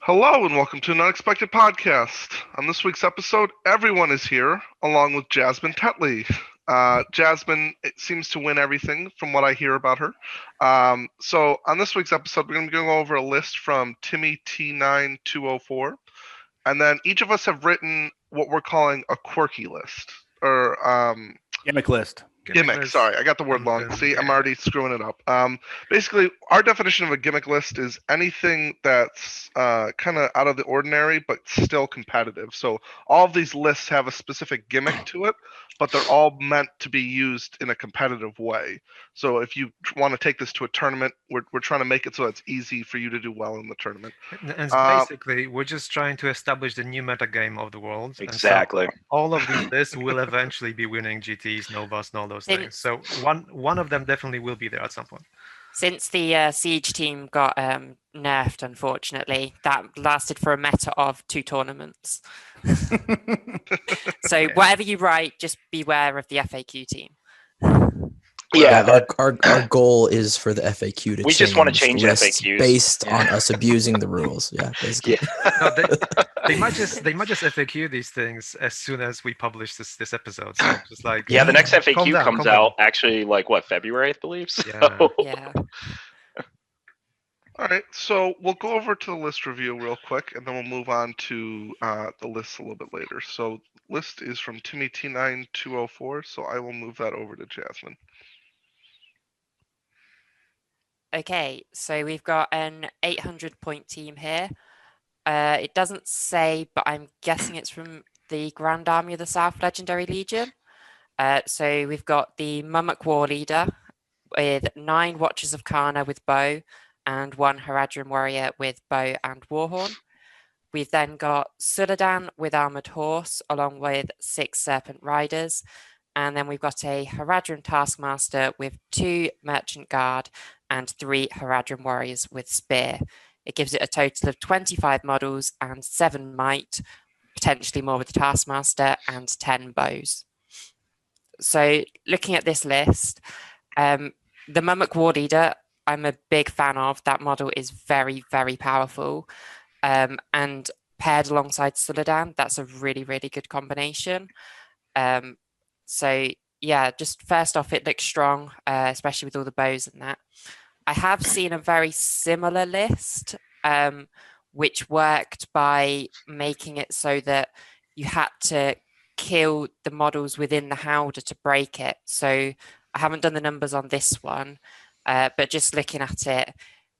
Hello and welcome to an unexpected podcast. On this week's episode, everyone is here, along with Jasmine Tetley. Jasmine seems to win everything from what I hear about her. So on this week's episode, we're going to be going over a list from Timmy T9204, and then each of us have written what we're calling a quirky list, or Gimmick list. Gimmick, sorry, I got the word long. See, I'm already screwing it up. Basically, our definition of a gimmick list is anything that's kind of out of the ordinary, but still competitive. So all of these lists have a specific gimmick to it, but they're all meant to be used in a competitive way. So if you want to take this to a tournament, we're trying to make it so it's easy for you to do well in the tournament. And basically, we're just trying to establish the new meta game of the world. Exactly. And so all of these lists will eventually be winning GTs, Novas, and all those things. So one of them definitely will be there at some point. Since the Siege team got nerfed, unfortunately, that lasted for a meta of 2 tournaments. So whatever you write, just beware of the FAQ team. Yeah, our goal is for the FAQ to we just want to change FAQs based on us abusing the rules. Yeah, basically. Yeah. No, they might just FAQ these things as soon as we publish this episode. So just like the next FAQ comes out actually like February, I believe. So. Yeah. All right, so we'll go over to the list review real quick, and then we'll move on to the list a little bit later. So list is from Timmy T9204, so I will move that over to Jasmine. Okay, so we've got an 800-point team here. It doesn't say, but I'm guessing it's from the Grand Army of the South Legendary Legion. So we've got the Mummak War Leader with 9 Watchers of Kana with bow and 1 Haradrim Warrior with bow and warhorn. We've then got Suladan with Armored Horse along with 6 Serpent Riders. And then we've got a Haradrim Taskmaster with 2 Merchant Guard and 3 Haradrim Warriors with Spear. It gives it a total of 25 models and 7 might, potentially more with the Taskmaster, and 10 bows. So looking at this list, the Mummak War Leader, I'm a big fan of. That model is very, very powerful. And paired alongside Suladan, that's a really, really good combination. So yeah, just first off, it looks strong, especially with all the bows and that. I have seen a very similar list, which worked by making it so that you had to kill the models within the Howder to break it. So I haven't done the numbers on this one, but just looking at it,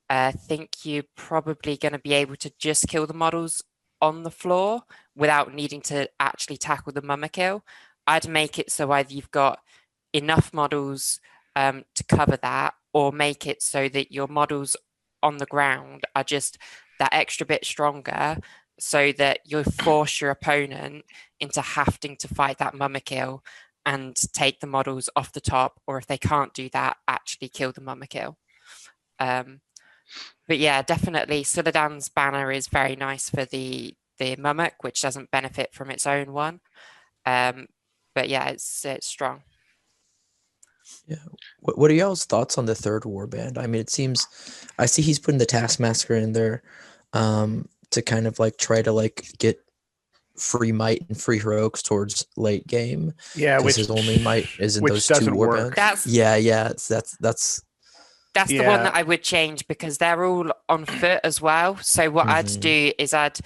I think you're probably going to be able to just kill the models on the floor without needing to actually tackle the Mumma kill. I'd make it so either you've got enough models to cover that, or make it so that your models on the ground are just that extra bit stronger, so that you force your opponent into having to fight that Mumma kill and take the models off the top, or if they can't do that, actually kill the Mumma kill. But yeah, definitely Suladan's banner is very nice for the Mummak, which doesn't benefit from its own one. But yeah, it's strong. Yeah. What are y'all's thoughts on the 3rd warband? I mean, it seems I see he's putting the Taskmaster in there to kind of try to get free might and free heroics towards late game. Yeah, which his only might is in those 2 warbands. That's the one that I would change, because they're all on foot as well. So what I'd do is I'd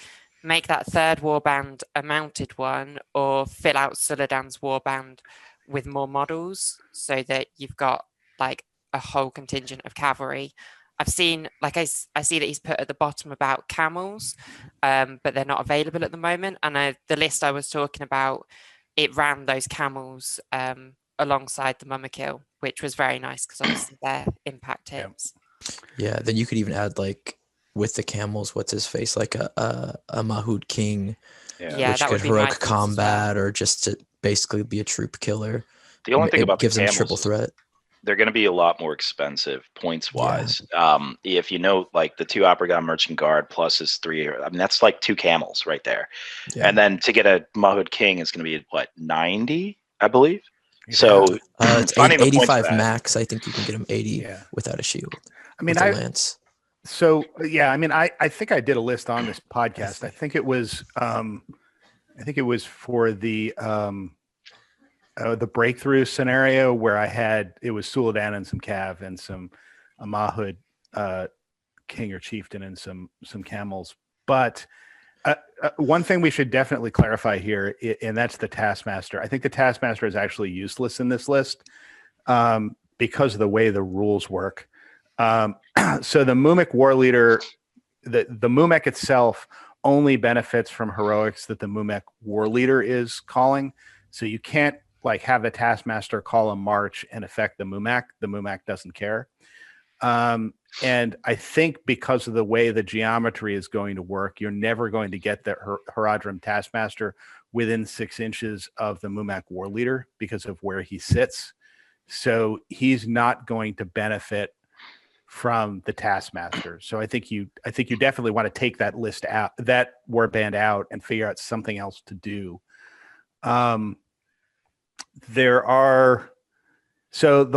make that 3rd warband a mounted one, or fill out Suladan's warband with more models, so that you've got a whole contingent of cavalry. I've seen, I see that he's put at the bottom about camels, but they're not available at the moment. And the list I was talking about, it ran those camels alongside the Mumma kill, which was very nice, because obviously they're impact hits. Yeah, then you could even add with the camels, what's his face, a Mahud King, which that could heroic combat, or just to basically be a troop killer. The only thing about gives the them camels, triple threat. They're going to be a lot more expensive points wise. Yeah. If you know, the 2 Operagon Merchant Guard plus his 3, I mean, that's 2 camels right there. Yeah. And then to get a Mahud King is going to be 90, I believe. Yeah. So it's 85 max. I think you can get him 80 without a shield. I mean, lance. So yeah, I mean, I think I did a list on this podcast. I think it was for the breakthrough scenario where it was Suladan and some Cav and some Mahud king or chieftain and some camels. But one thing we should definitely clarify here, and that's the Taskmaster. I think the Taskmaster is actually useless in this list because of the way the rules work. So the Mummak war leader, the Mummak itself only benefits from heroics that the Mummak war leader is calling. So you can't like have the Taskmaster call a march and affect the Mummak. The Mummak doesn't care. And I think because of the way the geometry is going to work, you're never going to get the Haradrim Taskmaster within 6 inches of the Mummak war leader because of where he sits. So he's not going to benefit from the Taskmaster. So I think you definitely want to take that list out, that warband out, and figure out something else to do. So the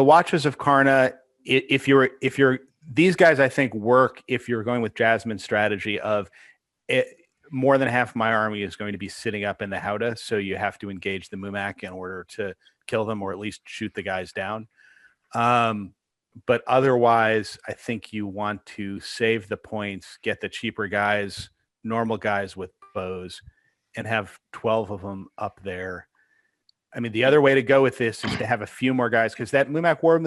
Watchers of Karna, if you're these guys, I think work if you're going with Jasmine's strategy of more than half my army is going to be sitting up in the Howdah, so you have to engage the Mummak in order to kill them or at least shoot the guys down. But otherwise, I think you want to save the points, get the cheaper guys, normal guys with bows, and have 12 of them up there. I mean, the other way to go with this is to have a few more guys, because that Mummak war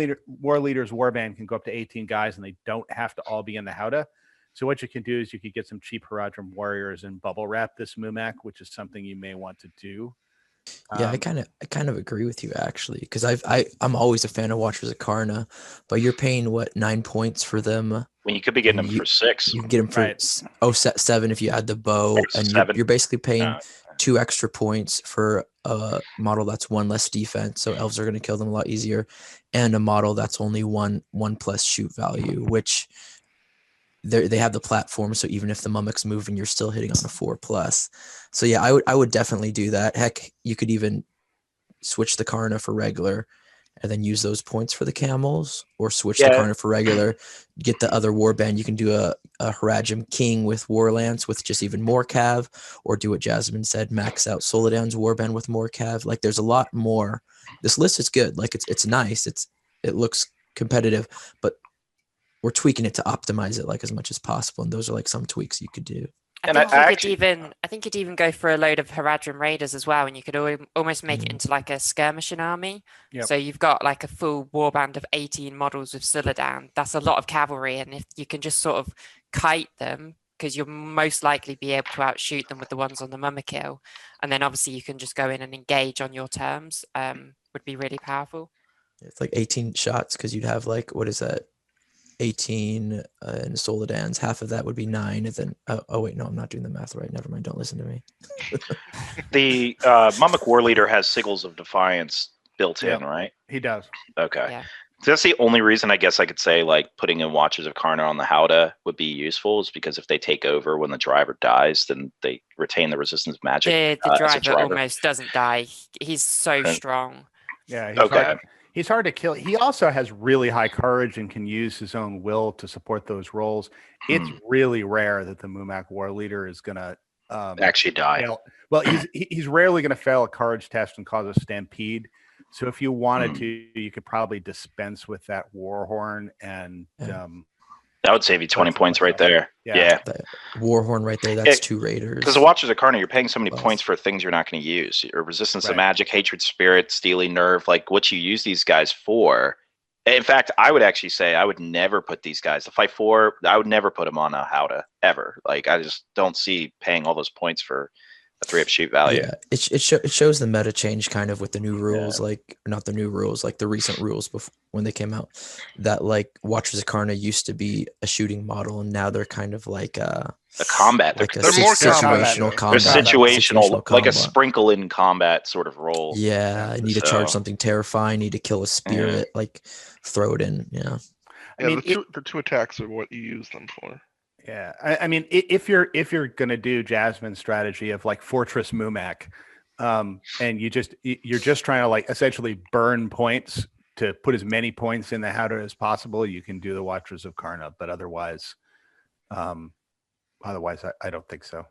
leader's warband can go up to 18 guys, and they don't have to all be in the Howdah. So what you can do is you could get some cheap Haradrim warriors and bubble wrap this Mummak, which is something you may want to do. Yeah, I kind of agree with you actually, because I'm always a fan of Watchers of Karna, but you're paying what, 9 points for them when you could be getting them for 6. You can get them for 7 if you add the bow, and you're basically paying 2 extra points for a model that's 1 less defense, so elves are going to kill them a lot easier, and a model that's only 1 plus shoot value, which they have the platform, so even if the Mummak's moving, you're still hitting on a 4+. So yeah, I would definitely do that. Heck, you could even switch the Karna for regular and then use those points for the camels, or switch the Karna for regular, get the other warband. You can do a Haradrim King with Warlance with just even more cav, or do what Jasmine said, max out Soladan's warband with more cav. Like, there's a lot more. This list is good. Like, it's nice. It looks competitive, but we're tweaking it to optimize it like as much as possible, and those are like some tweaks you could do. I think you'd even go for a load of Haradrim Raiders as well, and you could almost make it into like a skirmishing army. Yep. So you've got like a full warband of 18 models with Suladan. That's a lot of cavalry, and if you can just sort of kite them, because you'll most likely be able to outshoot them with the ones on the Mummak Hill, and then obviously you can just go in and engage on your terms, would be really powerful. It's like 18 shots, because you'd have like, what is that? 18 and Soladan's, half of that would be 9, and then oh wait, no, I'm not doing the math right, never mind, don't listen to me. The Mummak war leader has Sigils of Defiance built in, right? He does. Okay. Yeah. So that's the only reason I guess I could say like putting in Watchers of Karna on the Howdah would be useful, is because if they take over when the driver dies, then they retain the resistance of magic. The driver almost doesn't die. He's so strong. Yeah. He's hard to kill. He also has really high courage and can use his own will to support those roles. It's really rare that the Mummak war leader is going to actually die. Well, he's rarely going to fail a courage test and cause a stampede. So if you wanted to, you could probably dispense with that war horn, and that would save you 20 points right there. Yeah. That Warhorn right there, that's 2 raiders. Because the Watchers of Karna, you're paying so many points for things you're not going to use. Your resistance to magic, hatred, spirit, steely nerve, like what you use these guys for. In fact, I would actually say I would never put these guys to fight 4. I would never put them on a Howdah ever. Like, I just don't see paying all those points for a 3-up shoot value. Yeah, it shows the meta change kind of with the new rules, like not the new rules, like the recent rules before when they came out. That like Watchers of Karna used to be a shooting model, and now they're kind of like a combat. Like they're more situational combat. They're situational, like a sprinkle in combat sort of role. Yeah, I need to charge something terrifying. Need to kill a spirit. Like throw it in. Yeah. I mean, the two attacks are what you use them for. Yeah, I mean, if you're gonna do Jasmine's strategy of like Fortress Mummak, and you're just trying to like essentially burn points to put as many points in the Howdah as possible, you can do the Watchers of Karna. But otherwise, Otherwise, I don't think so.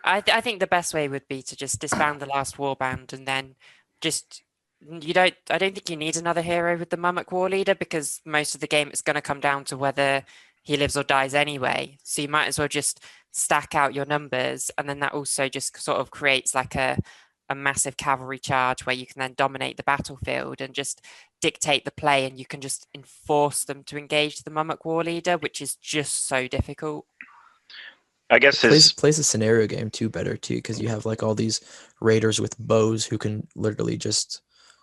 I think the best way would be to just disband the last warband and then just I don't think you need another hero with the Mummak War Leader, because most of the game it's going to come down to whether he lives or dies anyway. So you might as well just stack out your numbers, and then that also just sort of creates like a massive cavalry charge where you can then dominate the battlefield and just dictate the play, and you can just enforce them to engage the Mummak War Leader, which is just so difficult. I guess plays a scenario game too better too, because you have like all these raiders with bows who can literally just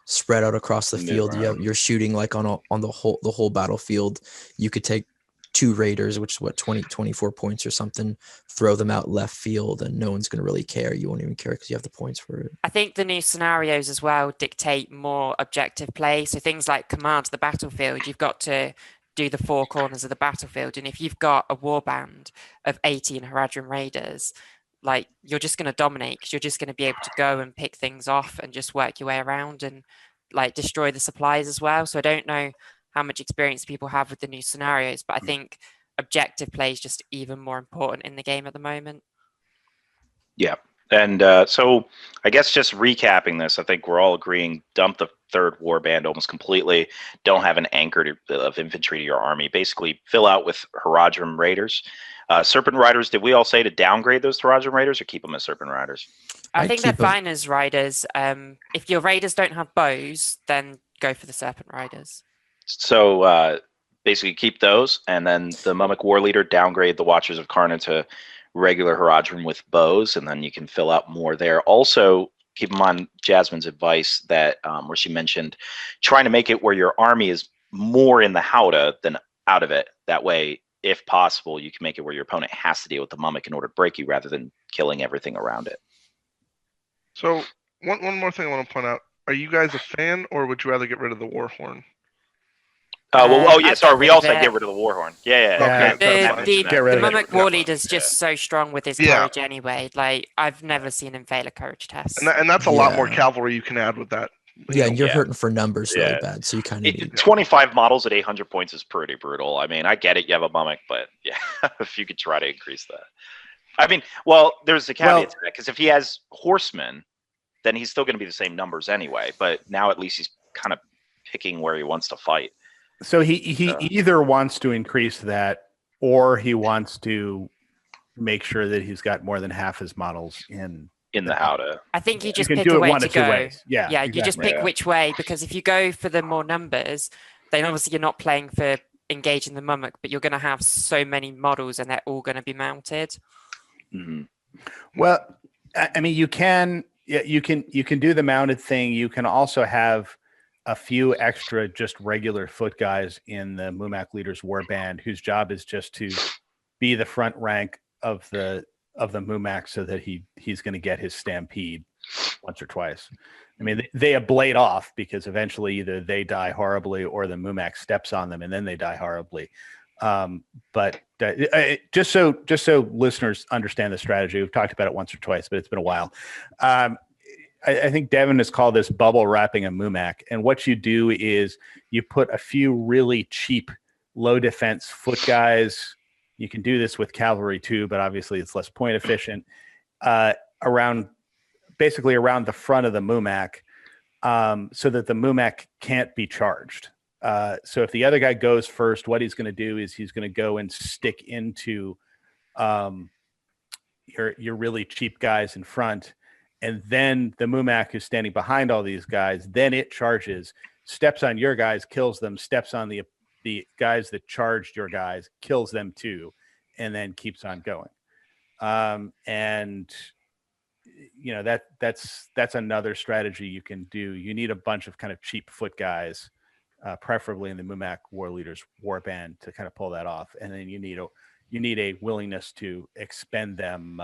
spread out across the field. You're shooting like on the whole battlefield. You could take 2 raiders, which is what 24 points or something, throw them out left field, and no one's going to really care. You won't even care because you have the points for it. I think the new scenarios as well dictate more objective play. So things like command the battlefield, you've got to do the 4 corners of the battlefield, and if you've got a warband of 18 Haradrim raiders, like you're just going to dominate, because you're just going to be able to go and pick things off and just work your way around and like destroy the supplies as well. So I don't know how much experience people have with the new scenarios, but I think objective play is just even more important in the game at the moment. Yeah. And so I guess just recapping this, I think we're all agreeing, dump the 3rd warband almost completely. Don't have an anchor of infantry to your army. Basically fill out with Haradrim raiders. Serpent riders, did we all say to downgrade those to Haradrim raiders or keep them as Serpent riders? I think they're fine as riders. If your raiders don't have bows, then go for the Serpent riders. So basically keep those, and then the Mummak War Leader, downgrade the Watchers of Karna to regular Haradrim with bows, and then you can fill out more there. Also, keep in mind Jasmine's advice that where she mentioned trying to make it where your army is more in the Howdah than out of it. That way, if possible, you can make it where your opponent has to deal with the Mummak in order to break you rather than killing everything around it. So one more thing I want to point out. Are you guys a fan, or would you rather get rid of the Warhorn? Sorry, we all said get rid of the Warhorn. Yeah. Okay, the Mummak War Yeah. Leader's just so strong with his courage anyway. Like, I've never seen him fail a courage test. And that's a lot more cavalry you can add with that. Yeah, and you're hurting for numbers really bad, so you kind of need 25 models at 800 points is pretty brutal. I mean, I get it, you have a Mummak, but yeah, if you could try to increase that. I mean, well, there's a caveat to that, because if he has horsemen, then he's still going to be the same numbers anyway, but now at least he's kind of picking where he wants to fight. So he either wants to increase that, or he wants to make sure that he's got more than half his models in the Howdah. I think you just can pick do a it way one to of two go. ways. Yeah, you just pick which way, because if you go for the more numbers, then obviously you're not playing for engaging the Mummak, but you're going to have so many models and they're all going to be mounted. Mm-hmm. Well, I mean, you can do the mounted thing. You can also have a few extra just regular foot guys in the Mummak Leader's warband, whose job is just to be the front rank of the Mummak, so that he's going to get his stampede once or twice. I mean, they ablate off because eventually either they die horribly or the Mummak steps on them and then they die horribly. But just so listeners understand the strategy, we've talked about it once or twice, but it's been a while. I think Devin has called this bubble wrapping a Mummak. And what you do is you put a few really cheap, low defense foot guys. You can do this with cavalry too, but obviously it's less point efficient, around the front of the Mummak, so that the Mummak can't be charged. So if the other guy goes first, what he's going to do is he's going to go and stick into your really cheap guys in front. And then the Mummak who's standing behind all these guys, then it charges, steps on your guys, kills them, steps on the guys that charged your guys, kills them too, and then keeps on going. And you know, that's another strategy you can do. You need a bunch of kind of cheap foot guys, preferably in the Mummak War Leader's warband, to kind of pull that off. And then you need a willingness to expend them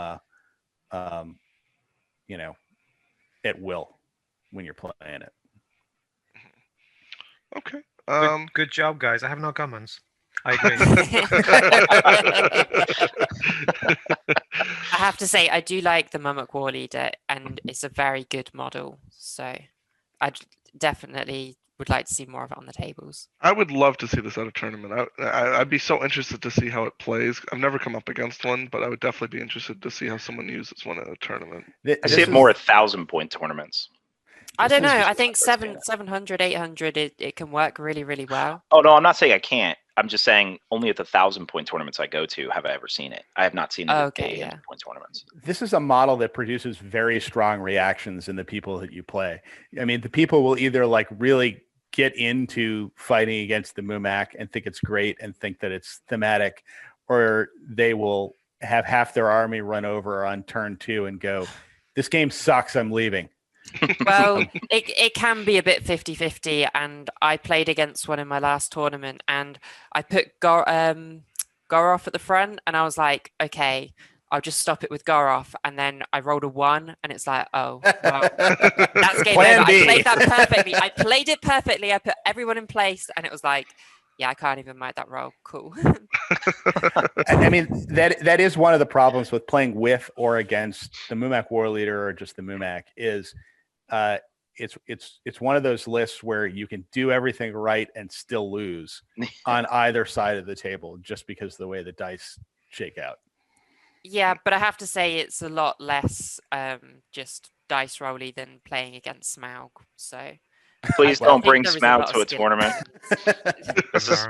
you know, at will when you're playing it. Okay. Good job, guys. I have no comments. I agree. I have to say, I do like the Mummak War Leader, and it's a very good model. So I'd definitely would like to see more of it on the tables. I would love to see this at a tournament. I'd be so interested to see how it plays. I've never come up against one, but I would definitely be interested to see how someone uses one at a tournament. I see it more at 1,000-point tournaments. I don't know. This is I think my first game. 700, 800, it can work really, really well. Oh no, I'm not saying I can't. I'm just saying only at the 1,000-point tournaments I go to have I ever seen it. I have not seen it at the 800-point tournaments. This is a model that produces very strong reactions in the people that you play. I mean, the people will either like really get into fighting against the Mummak and think it's great and think that it's thematic, or they will have half their army run over on turn 2 and go, "This game sucks, I'm leaving." Well, it can be a bit 50-50, and I played against one in my last tournament, and I put Goroth at the front, and I was like, okay, I'll just stop it with Goroth, and then I rolled a 1, and it's like, oh, well, that's game over. I played that perfectly. I played it perfectly. I put everyone in place, and it was like, yeah, I can't even make that roll. Cool. I mean, that is one of the problems with playing with or against the Mummak War Leader or just the Mummak is it's one of those lists where you can do everything right and still lose on either side of the table just because of the way the dice shake out. Yeah, but I have to say it's a lot less just dice rolly than playing against Smaug. So please don't bring Smaug to a tournament. This is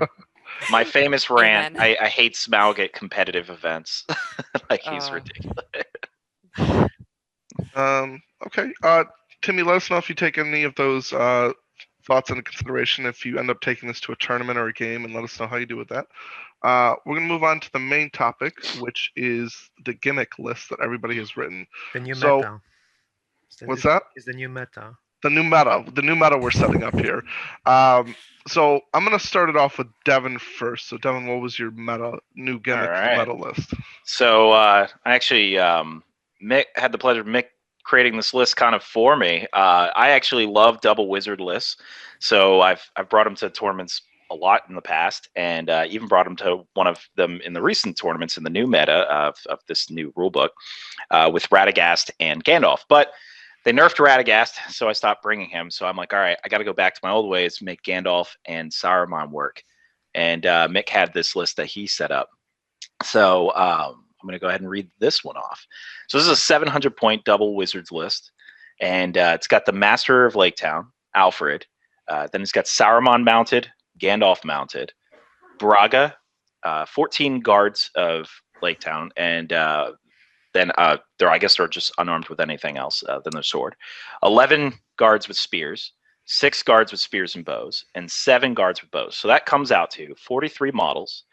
my famous rant. I hate Smaug at competitive events. Like he's ridiculous. Okay. Timmy, let us know if you take any of those thoughts into consideration if you end up taking this to a tournament or a game, and let us know how you do with that. We're going to move on to the main topic, which is the gimmick list that everybody has written. The new meta. What's that? Is the new meta. The new meta we're setting up here. So I'm going to start it off with Devin first. So Devin, what was your new gimmick meta list? So I actually Mick had the pleasure of Mick creating this list kind of for me. I actually love double wizard lists, so I've brought them to tournaments a lot in the past, and even brought them to one of them in the recent tournaments in the new meta of this new rulebook with Radagast and Gandalf. But they nerfed Radagast, so I stopped bringing him. So I'm like, all right, I got to go back to my old ways, make Gandalf and Saruman work. And Mick had this list that he set up. So I'm going to go ahead and read this one off. So this is a 700-point double wizards list, and it's got the Master of Laketown, Alfred. Then it's got Saruman mounted, Gandalf mounted, Braga, 14 guards of Laketown, and then I guess they're just unarmed with anything else than their sword. 11 guards with spears, 6 guards with spears and bows, and 7 guards with bows. So that comes out to 43 models.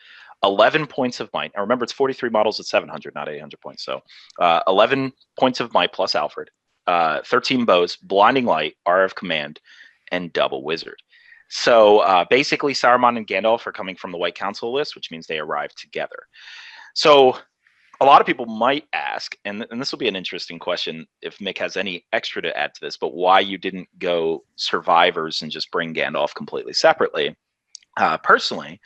11 points of might. Now remember, it's 43 models at 700, not 800 points. So 11 points of might plus Alfred, 13 bows, blinding light, Aura of Command, and double wizard. So basically, Saruman and Gandalf are coming from the White Council list, which means they arrive together. So a lot of people might ask, and this will be an interesting question if Mick has any extra to add to this, but why you didn't go survivors and just bring Gandalf completely separately. Personally,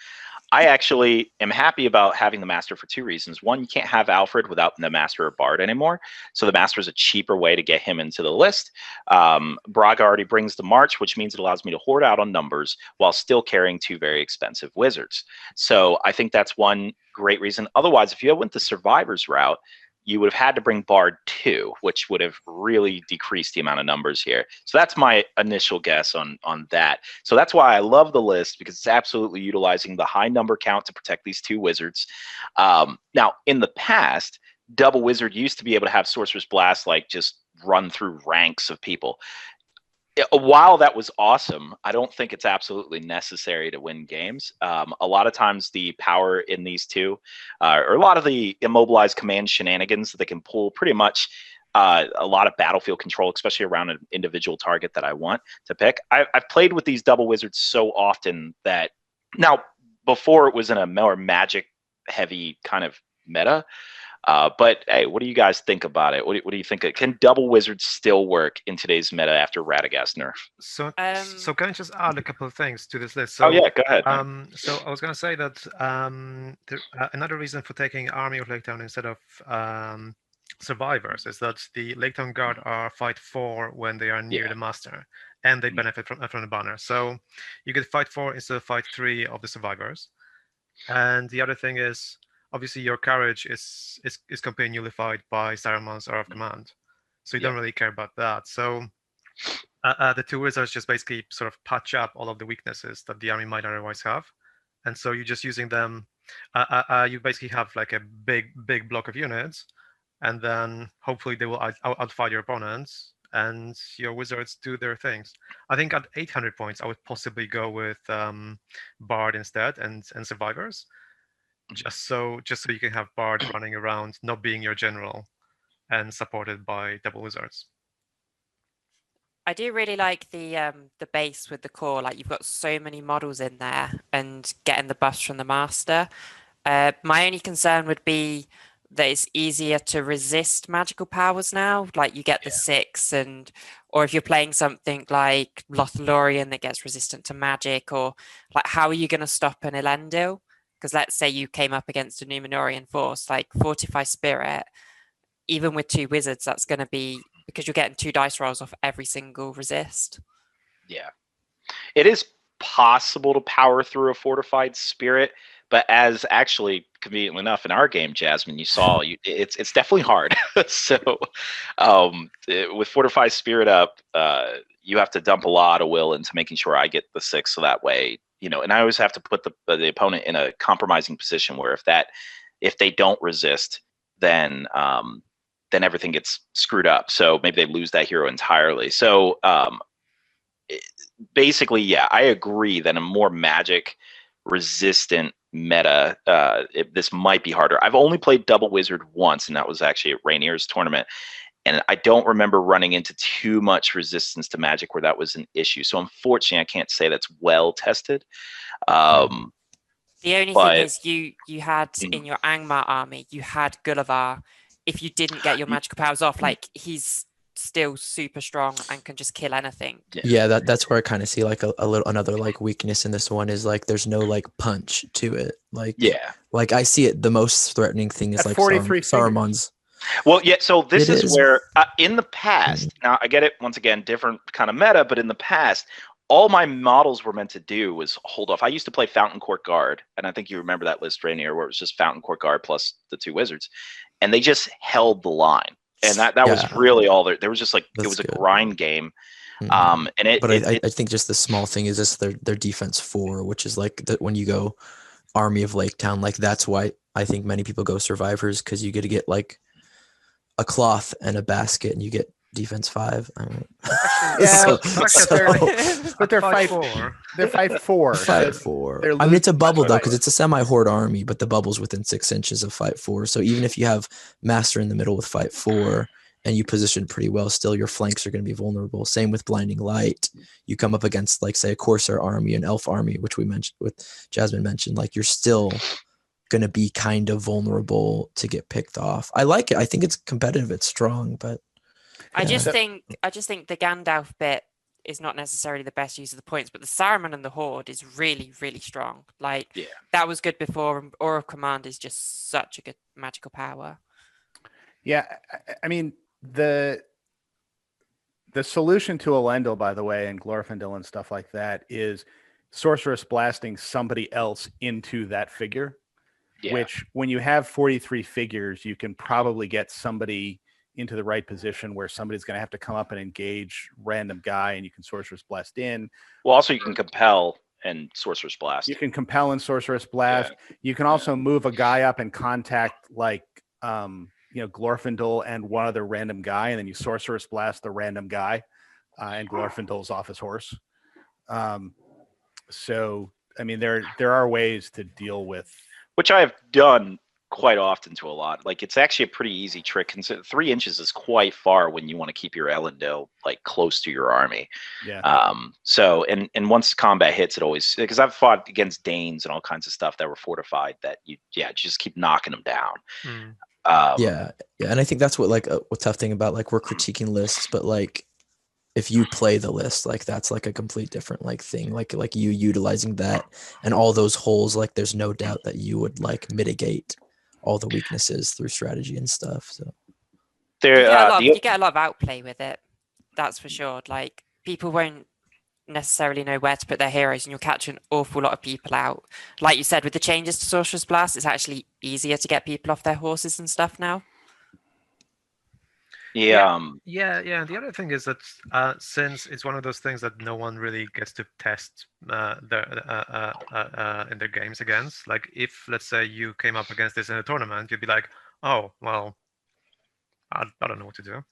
I actually am happy about having the Master for 2 reasons. One, you can't have Alfred without the Master or Bard anymore. So the Master is a cheaper way to get him into the list. Braga already brings the March, which means it allows me to hoard out on numbers while still carrying 2 very expensive wizards. So I think that's one great reason. Otherwise, if you went the Survivors route, you would have had to bring Bard 2, which would have really decreased the amount of numbers here. So that's my initial guess on that. So that's why I love the list, because it's absolutely utilizing the high number count to protect these 2 wizards. Now, in the past, double wizard used to be able to have Sorcerer's Blast like just run through ranks of people. While that was awesome, I don't think it's absolutely necessary to win games. A lot of times the power in these 2, or a lot of the immobilized command shenanigans that they can pull pretty much a lot of battlefield control, especially around an individual target that I want to pick. I've played with these double wizards so often that now, before it was in a more magic heavy kind of meta. But hey, what do you guys think about it? What do you think? Can double wizards still work in today's meta after Radagast nerf? So can I just add a couple of things to this list? So, oh yeah, go ahead. So I was going to say that another reason for taking Army of Laketown instead of Survivors is that the Laketown Guard are fight 4 when they are near the Master, and they benefit from the banner. So you get fight 4 instead of fight 3 of the survivors. And the other thing is, obviously, your carriage is completely nullified by Saruman's Hour of Command, so you don't really care about that. So the 2 wizards just basically sort of patch up all of the weaknesses that the army might otherwise have, and so you're just using them. You basically have like a big block of units, and then hopefully they will outfight your opponents, and your wizards do their things. I think at 800 points, I would possibly go with Bard instead and survivors, just so you can have Bard running around, not being your general, and supported by double wizards. I do really like the base with the core. Like, you've got so many models in there, and getting the buffs from the master. My only concern would be that it's easier to resist magical powers now. Like, you get the 6, or if you're playing something like Lothlorien that gets resistant to magic, or like, how are you going to stop an Elendil? Because let's say you came up against a Numenorian force, like Fortify Spirit, even with 2 wizards, that's going to be, because you're getting 2 dice rolls off every single resist. Yeah. It is possible to power through a Fortified Spirit, but as actually conveniently enough in our game, Jasmine, you saw it's definitely hard. So with Fortified Spirit up, you have to dump a lot of will into making sure I get the 6, so that way, and I always have to put the opponent in a compromising position where if they don't resist, then everything gets screwed up. So maybe they lose that hero entirely. So basically, yeah, I agree that a more magic resistant meta, this might be harder. I've only played double wizard once, and that was actually at Rainier's tournament, and I don't remember running into too much resistance to magic where that was an issue. So unfortunately, I can't say that's well tested. The only thing is, you had in your Angmar army, you had Gullivar. If you didn't get your magical powers off, like, he's still super strong and can just kill anything. Yeah, that's where I kind of see like a little another like weakness in this one is like there's no like punch to it. Like, like I see it, the most threatening thing is At like 43 Saruman's. Well, yeah. So this is where in the past, now I get it. Once again, different kind of meta, but in the past, all my models were meant to do was hold off. I used to play Fountain Court Guard, and I think you remember that list, Rainier, where it was just Fountain Court Guard plus the 2 wizards, and they just held the line. And that was really all there. There was just like it was a grind game, and I think just the small thing is just their defense 4, which is like when you go Army of Lake Town, like that's why I think many people go survivors, because you get like a cloth and a basket, and you get defense 5. I mean, but they're 5-4. They're 5-4. 5-4. I mean, it's a bubble though, because it's a semi-horde army, but the bubble's within 6 inches of fight 4. So even if you have Master in the middle with fight 4 and you position pretty well, still your flanks are going to be vulnerable. Same with Blinding Light. You come up against, like, say, a Corsair army, an Elf army, which we mentioned, with Jasmine mentioned, like, you're still going to be kind of vulnerable to get picked off. I like it. I think it's competitive. It's strong, but I just think the Gandalf bit is not necessarily the best use of the points, but the Saruman and the Horde is really, really strong. Like, that was good before, and Aura of Command is just such a good magical power. Yeah, I mean, the solution to Elendil, by the way, and Glorfindel and stuff like that, is Sorceress blasting somebody else into that figure, which when you have 43 figures, you can probably get somebody into the right position where somebody's going to have to come up and engage random guy, and you can Sorceress Blast in. Well, also you can compel and Sorceress Blast. You can compel and Sorceress Blast. You can also move a guy up and contact, like, Glorfindel and one other random guy, and then you Sorceress Blast the random guy, and Glorfindel's off his horse. So, I mean, there are ways to deal with, which I have done quite often to a lot. Like, it's actually a pretty easy trick. 3 inches is quite far when you want to keep your Elendil like close to your army. So and once combat hits, it always, because I've fought against Danes and all kinds of stuff that were fortified that you just keep knocking them down. And I think that's what, like, a tough thing about, like, we're critiquing lists, but like if you play the list, like, that's like a complete different like thing, like you utilizing that and all those holes, like there's no doubt that you would like mitigate all the weaknesses through strategy and stuff. So you get a lot of outplay with it, that's for sure. Like, people won't necessarily know where to put their heroes, and you'll catch an awful lot of people out. Like you said, with the changes to Sorcerer's Blast, it's actually easier to get people off their horses and stuff now. Yeah. And the other thing is that since it's one of those things that no one really gets to test in their games against, like if let's say you came up against this in a tournament, you'd be like, oh well, I don't know what to do.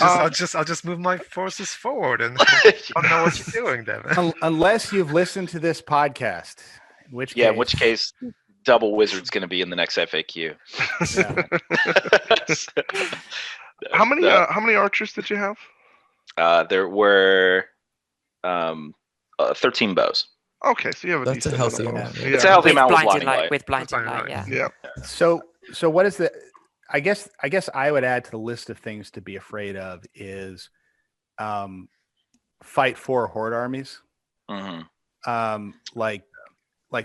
I'll just move my forces forward and I don't know what you're doing, Devin. Unless you've listened to this podcast, in which in which case, double wizard's going to be in the next FAQ. How many archers did you have? There were 13 bows. Okay, so you have a That's a decent healthy amount. amount. It's a healthy With amount with blinded blinding light, light. with blinded Blinding light, light. yeah. Yeah. So what is the? I guess I would add to the list of things to be afraid of is, fight for horde armies, like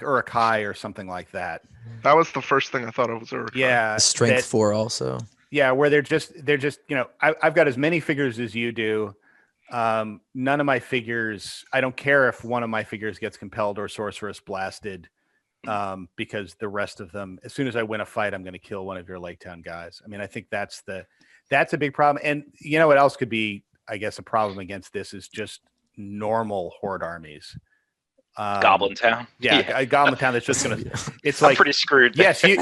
Uruk-hai or something like that. That was the first thing I thought of was Uruk-hai. Yeah, Strength 4 also. Yeah, where they're just I've got as many figures as you do. None of my figures, I don't care if one of my figures gets compelled or sorceress blasted, because the rest of them, as soon as I win a fight, I'm going to kill one of your Lake Town guys. I mean, I think that's a big problem. And you know what else could be, I guess, a problem against this is just normal horde armies. Goblin Town. Yeah, Goblin Town. That's just gonna. It's I'm like pretty screwed. Yes, you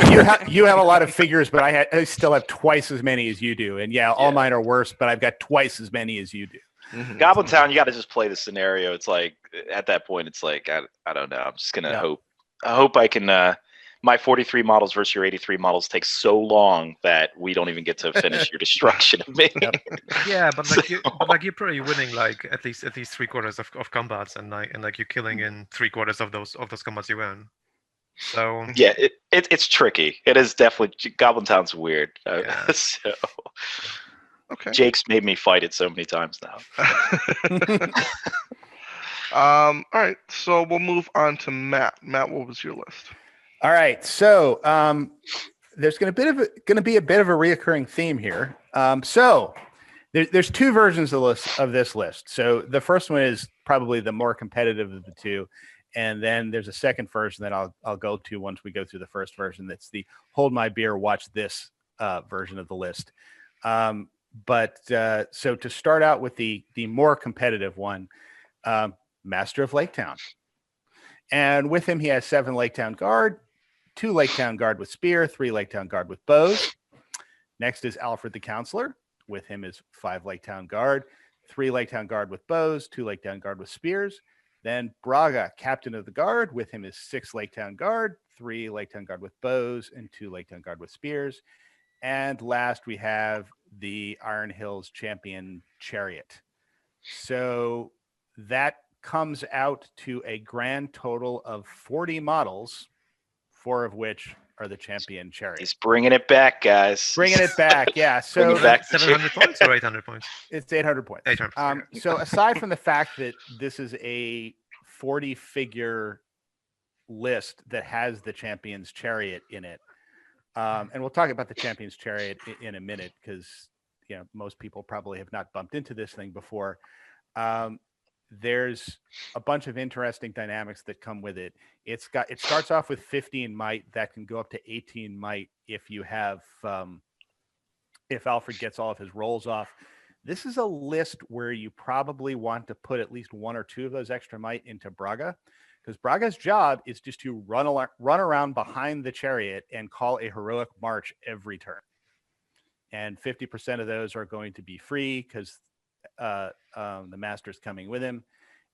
have a lot of figures, but I still have twice as many as you do. And all mine are worse, but I've got twice as many as you do. Mhm. Goblin Town, you got to just play the scenario. It's like at that point, it's like I don't know. I'm just gonna hope. I hope I can. My 43 models versus your 83 models take so long that we don't even get to finish your destruction of me. Yeah, but you're probably winning like at least 3/4 of combats, and you're killing in 3/4 of those combats you win. So yeah, it's tricky. It is definitely Goblin Town's weird. Yeah. So Okay. Jake's made me fight it so many times now. All right, so we'll move on to Matt. Matt, what was your list? All right, so there's going to be a bit of a reoccurring theme here. So there's two versions of this list. So the first one is probably the more competitive of the two, and then there's a second version that I'll go to once we go through the first version. That's the hold my beer, watch this version of the list. But so to start out with the more competitive one, Master of Lake Town, and with him he has 7 Lake Town Guard, 2 Lake Town Guard with spear, 3 Lake Town Guard with bows. Next is Alfred the Counselor. With him is 5 Lake Town Guard, 3 Lake Town Guard with bows, 2 Lake Town Guard with spears. Then Braga, Captain of the Guard. With him is 6 Lake Town Guard, 3 Lake Town Guard with bows, and 2 Lake Town Guard with spears. And last we have the Iron Hills Champion Chariot. So that comes out to a grand total of 40 models, 4 of which are the Champion Chariot. He's bringing it back, guys. Bringing it back, yeah. So Bringing it back. 700 points or 800 points? it's 800 points. 800 points. So aside from the fact that this is a 40-figure list that has the Champion's Chariot in it, and we'll talk about the Champion's Chariot in a minute because most people probably have not bumped into this thing before. There's a bunch of interesting dynamics that come with it. It starts off with 15 might that can go up to 18 might if you have if Alfred gets all of his rolls off. This is a list where you probably want to put at least 1 or 2 of those extra might into Braga, because Braga's job is just to run around behind the chariot and call a heroic march every turn. And 50% of those are going to be free because the master's coming with him,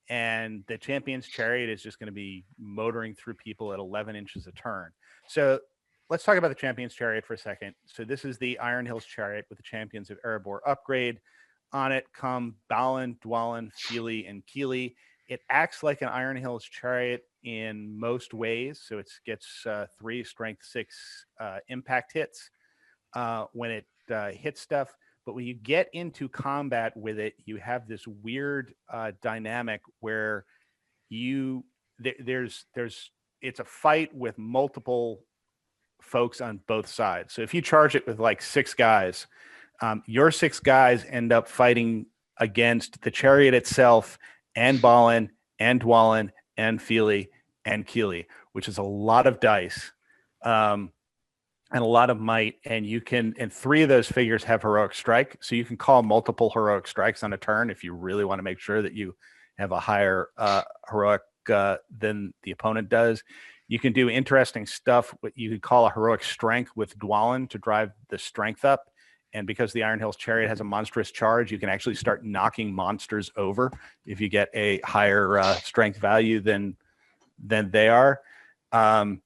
and the Champion's Chariot is just going to be motoring through people at 11 inches a turn. So let's talk about the Champion's Chariot for a second. So this is the Iron Hills Chariot with the Champions of Erebor upgrade. On it come Balin, Dwalin, Feely, and Keely. It acts like an Iron Hills Chariot in most ways. So it gets 3 strength 6 impact hits when it hits stuff. But when you get into combat with it, you have this weird dynamic where it's a fight with multiple folks on both sides. So if you charge it with like 6 guys, your 6 guys end up fighting against the chariot itself and Balin and Dwalin and Feely and Keely, which is a lot of dice and a lot of might. And three of those figures have heroic strike. So you can call multiple heroic strikes on a turn if you really want to make sure that you have a higher heroic than the opponent does. You can do interesting stuff. You could call a heroic strength with Dwalin to drive the strength up. And because the Iron Hills Chariot has a monstrous charge, you can actually start knocking monsters over if you get a higher strength value than they are. And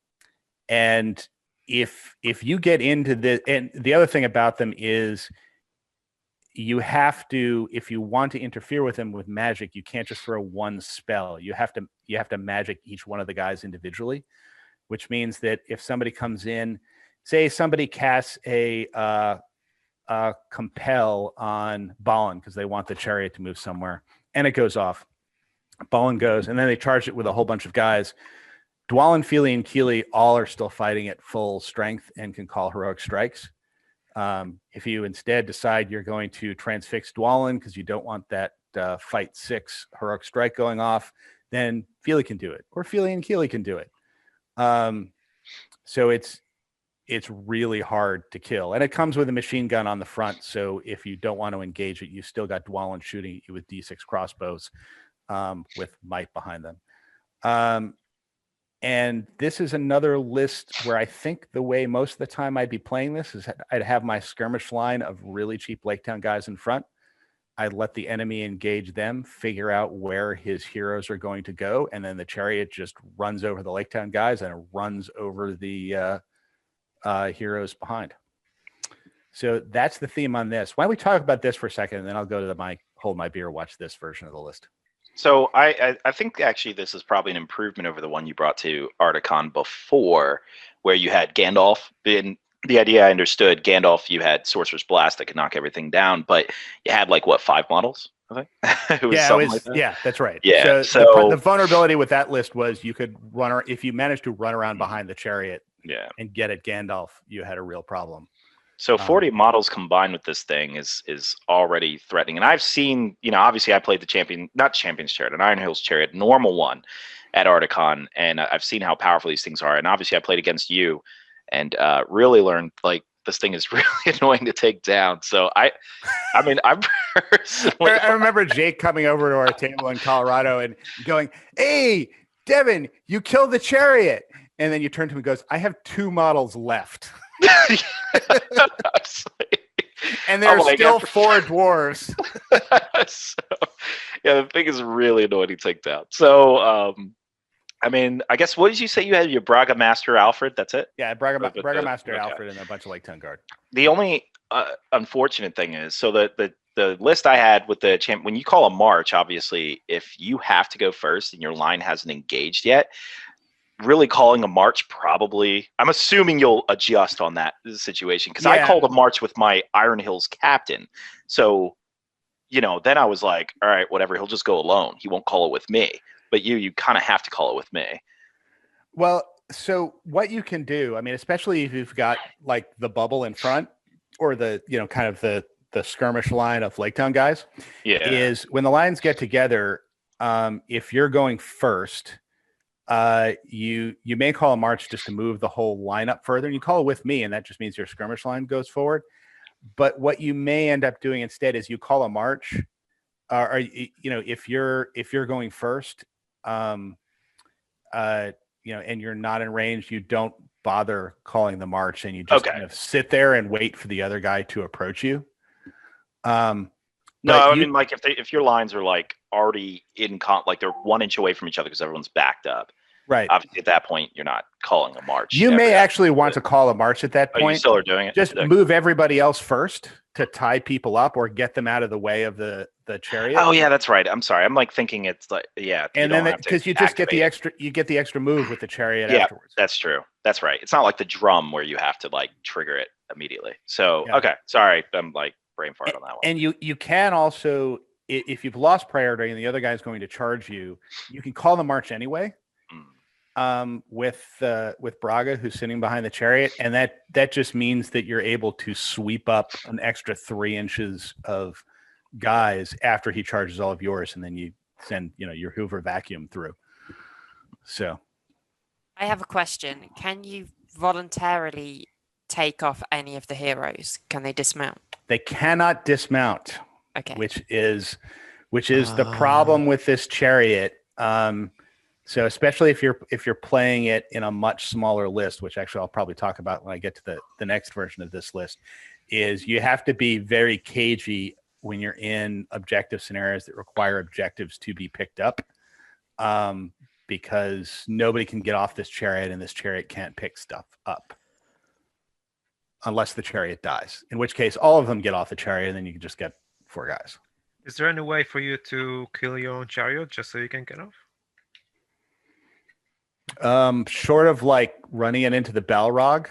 if you get into this, and the other thing about them is you have to, if you want to interfere with them with magic, you can't just throw one spell. You have to magic each one of the guys individually, which means that if somebody comes in, say somebody casts a compel on Balin because they want the chariot to move somewhere, and it goes off. Balin goes, and then they charge it with a whole bunch of guys. Dwalin, Feely, and Keely all are still fighting at full strength and can call heroic strikes. If you instead decide you're going to transfix Dwalin because you don't want that fight 6 heroic strike going off, then Feely can do it, or Feely and Keely can do it. So it's really hard to kill, and it comes with a machine gun on the front. So if you don't want to engage it, you still got Dwalin shooting at you with D6 crossbows with might behind them. And this is another list where I think the way most of the time I'd be playing this is I'd have my skirmish line of really cheap Lake Town guys in front. I'd let the enemy engage them, figure out where his heroes are going to go, and then the chariot just runs over the Lake Town guys and runs over the heroes behind. So that's the theme on this. Why don't we talk about this for a second, and then I'll go to the hold my beer, watch this version of the list. So I think actually this is probably an improvement over the one you brought to Articon before, where you had Gandalf. The idea I understood, Gandalf, you had Sorcerer's Blast that could knock everything down, but you had 5 models, I think. Yeah, that's right. Yeah. So the vulnerability with that list was you could if you managed to run around behind the chariot and get at Gandalf, you had a real problem. So 40 models combined with this thing is already threatening. And I've seen, obviously I played the not Champion's Chariot, an Iron Hills Chariot, normal one at Articon, and I've seen how powerful these things are. And obviously I played against you and really learned this thing is really annoying to take down. So I remember Jake coming over to our table in Colorado and going, "Hey, Devin, you killed the chariot." And then you turn to him and goes, "I have 2 models left." And there's still 4 dwarves. The thing is really annoying to take down. So, I guess, what did you say you had? Your Braga Master Alfred? That's it? Yeah, Braga Master Alfred and a bunch of Lake Town Guard. The only unfortunate thing is, so the list I had with the champ, when you call a march, obviously, if you have to go first and your line hasn't engaged yet, really calling a march, probably, I'm assuming you'll adjust on that situation, because I called a march with my Iron Hills captain. So, then I was like, all right, whatever, he'll just go alone. He won't call it with me. But you kind of have to call it with me. Well, so what you can do, especially if you've got the bubble in front, or the, kind of the skirmish line of Lake Town guys, is when the lines get together, if you're going first, you may call a march just to move the whole line up further, and you call it with me, and that just means your skirmish line goes forward. But what you may end up doing instead is you call a march, or if you're going first, and you're not in range, you don't bother calling the march, and you just kind of sit there and wait for the other guy to approach you. If your lines are already in they're 1 inch away from each other because everyone's backed up. Right. Obviously, at that point, you're not calling a march. You may actually want to call a march at that point. You still are doing it? Just move everybody else first to tie people up or get them out of the way of the chariot. Oh yeah, that's right. I'm sorry. I'm thinking it's and then because you just get the extra move with the chariot afterwards. That's true. That's right. It's not like the drum where you have to trigger it immediately. So okay, sorry, I'm brain fart on that one. And you can also, if you've lost priority and the other guy's going to charge you, you can call the march anyway. With Braga, who's sitting behind the chariot, and that just means that you're able to sweep up an extra 3 inches of guys after he charges all of yours, and then you send your Hoover vacuum through. So I have a question. Can you voluntarily take off any of the heroes? Can they dismount? they cannot dismount, Okay. which is the problem with this chariot. So especially if you're playing it in a much smaller list, which actually I'll probably talk about when I get to the next version of this list, is you have to be very cagey when you're in objective scenarios that require objectives to be picked up, because nobody can get off this chariot, and this chariot can't pick stuff up unless the chariot dies, in which case all of them get off the chariot, and then you can just get 4 guys. Is there any way for you to kill your own chariot just so you can get off? Short of like running it into the Balrog,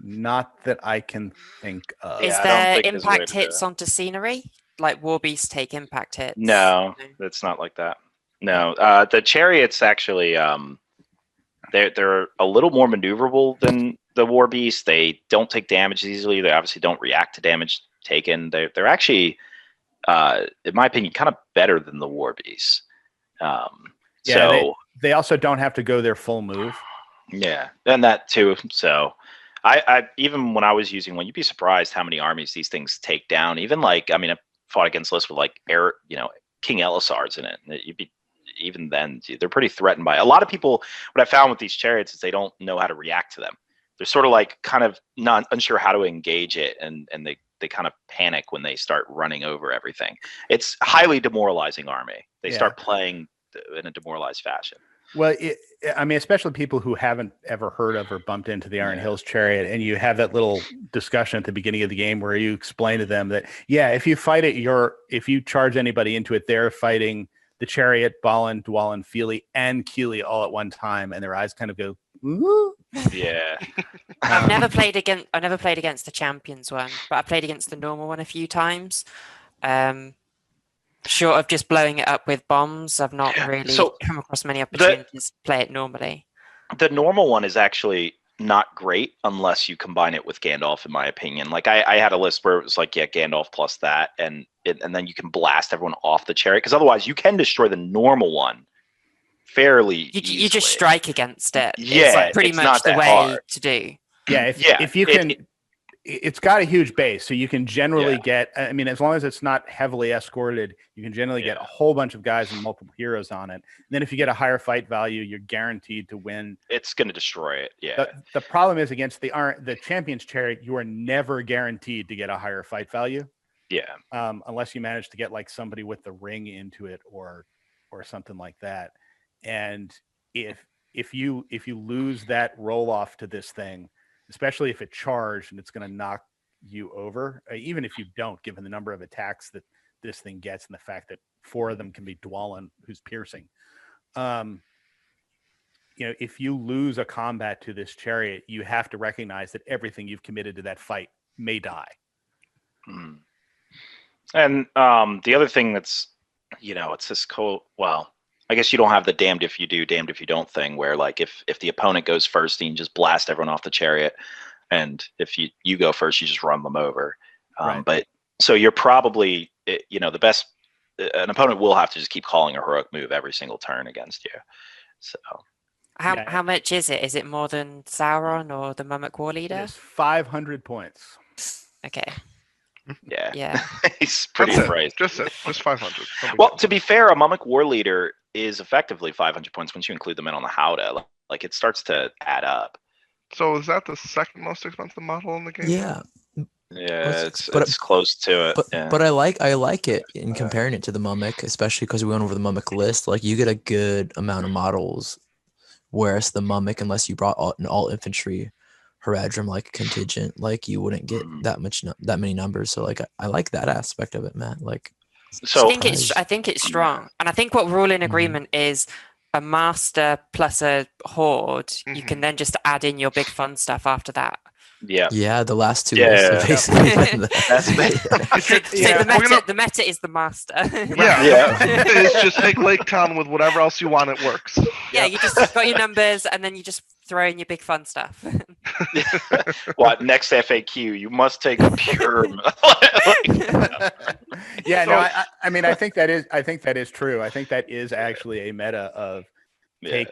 not that I can think of. Is I don't there think there's a way impact to do hits it. onto scenery? Like war beasts take impact hits? No, it's not like that. No, the chariots actually, they're a little more maneuverable than the war beasts. They don't take damage easily. They obviously don't react to damage taken. They're actually, in my opinion, kind of better than the war beasts. So they also don't have to go their full move. yeah, and that too. So I even when I was using one, you'd be surprised how many armies these things take down. Even like, I mean, I fought against lists with like King Elisar's in it. You'd be, even then, they're pretty threatened by it. A lot of people, what I found with these chariots is they don't know how to react to them. They're sort of like kind of not unsure how to engage it, and they kind of panic when they start running over everything. It's a highly demoralizing army. They start playing in a demoralized fashion. Well, I mean, especially people who haven't ever heard of or bumped into the Iron Hills chariot, and you have that little discussion at the beginning of the game where you explain to them that, if you fight it, if you charge anybody into it, they're fighting the chariot, Balin, Dwalin, Feely, and Keely all at one time, and their eyes kind of go, ooh. Yeah. I've never played against the champions one, but I played against the normal one a few times. Short of just blowing it up with bombs, I've not really come across many opportunities to play it normally. The normal one is actually not great unless you combine it with Gandalf, in my opinion. Like I had a list where it was like, Gandalf plus that, and then you can blast everyone off the chariot, because otherwise you can destroy the normal one fairly easily. You just strike against it. Yeah, it's like pretty it's much not the that way hard. to do. Yeah, if you can, it's got a huge base, so you can generally get. I mean, as long as it's not heavily escorted, you can generally get a whole bunch of guys and multiple heroes on it. And then if you get a higher fight value, you're guaranteed to win. It's going to destroy it. Yeah. The problem is against the champion's chariot, you are never guaranteed to get a higher fight value. Yeah. Unless you manage to get like somebody with the ring into it or something like that. And if you lose that roll off to this thing, especially if it charged and it's going to knock you over, even if you don't, given the number of attacks that this thing gets and the fact that 4 of them can be Dwalin, who's piercing. If you lose a combat to this chariot, you have to recognize that everything you've committed to that fight may die. Mm. And the other thing that's, it's this well, I guess you don't have the damned if you do, damned if you don't thing, where like if the opponent goes first, you can just blast everyone off the chariot, and if you go first, you just run them over. Right. But so you're probably, the best. An opponent will have to just keep calling a heroic move every single turn against you. So how much is it? Is it more than Sauron or the Mummak War Leader? It's 500 points. Okay. Yeah. He's pretty afraid. Just 500. Well, to be fair, a Mummak War Leader is effectively 500 points once you include them in on the Howdah. Like it starts to add up. So is that the second most expensive model in the game? Yeah. Yeah, it's close to it. But I like it in comparing it to the Mummak, especially because we went over the Mummak list. Like you get a good amount of models, whereas the Mummak, unless you brought an all infantry Haradrim like contingent, like you wouldn't get that many numbers. So like I like that aspect of it, Matt. Like so I think it's strong, and I think what we're all in agreement is a master plus a horde. You can then just add in your big fun stuff after that. Yeah, the last two Yeah, lists yeah, have yeah. basically been That's So the meta is the master. Yeah, it's just make Lake Town with whatever else you want. It works. Yeah, you just got your numbers, and then you just throw in your big fun stuff. What next FAQ? You must take a pure. Yeah, no, I mean, I think that is true. I think that is actually a meta of take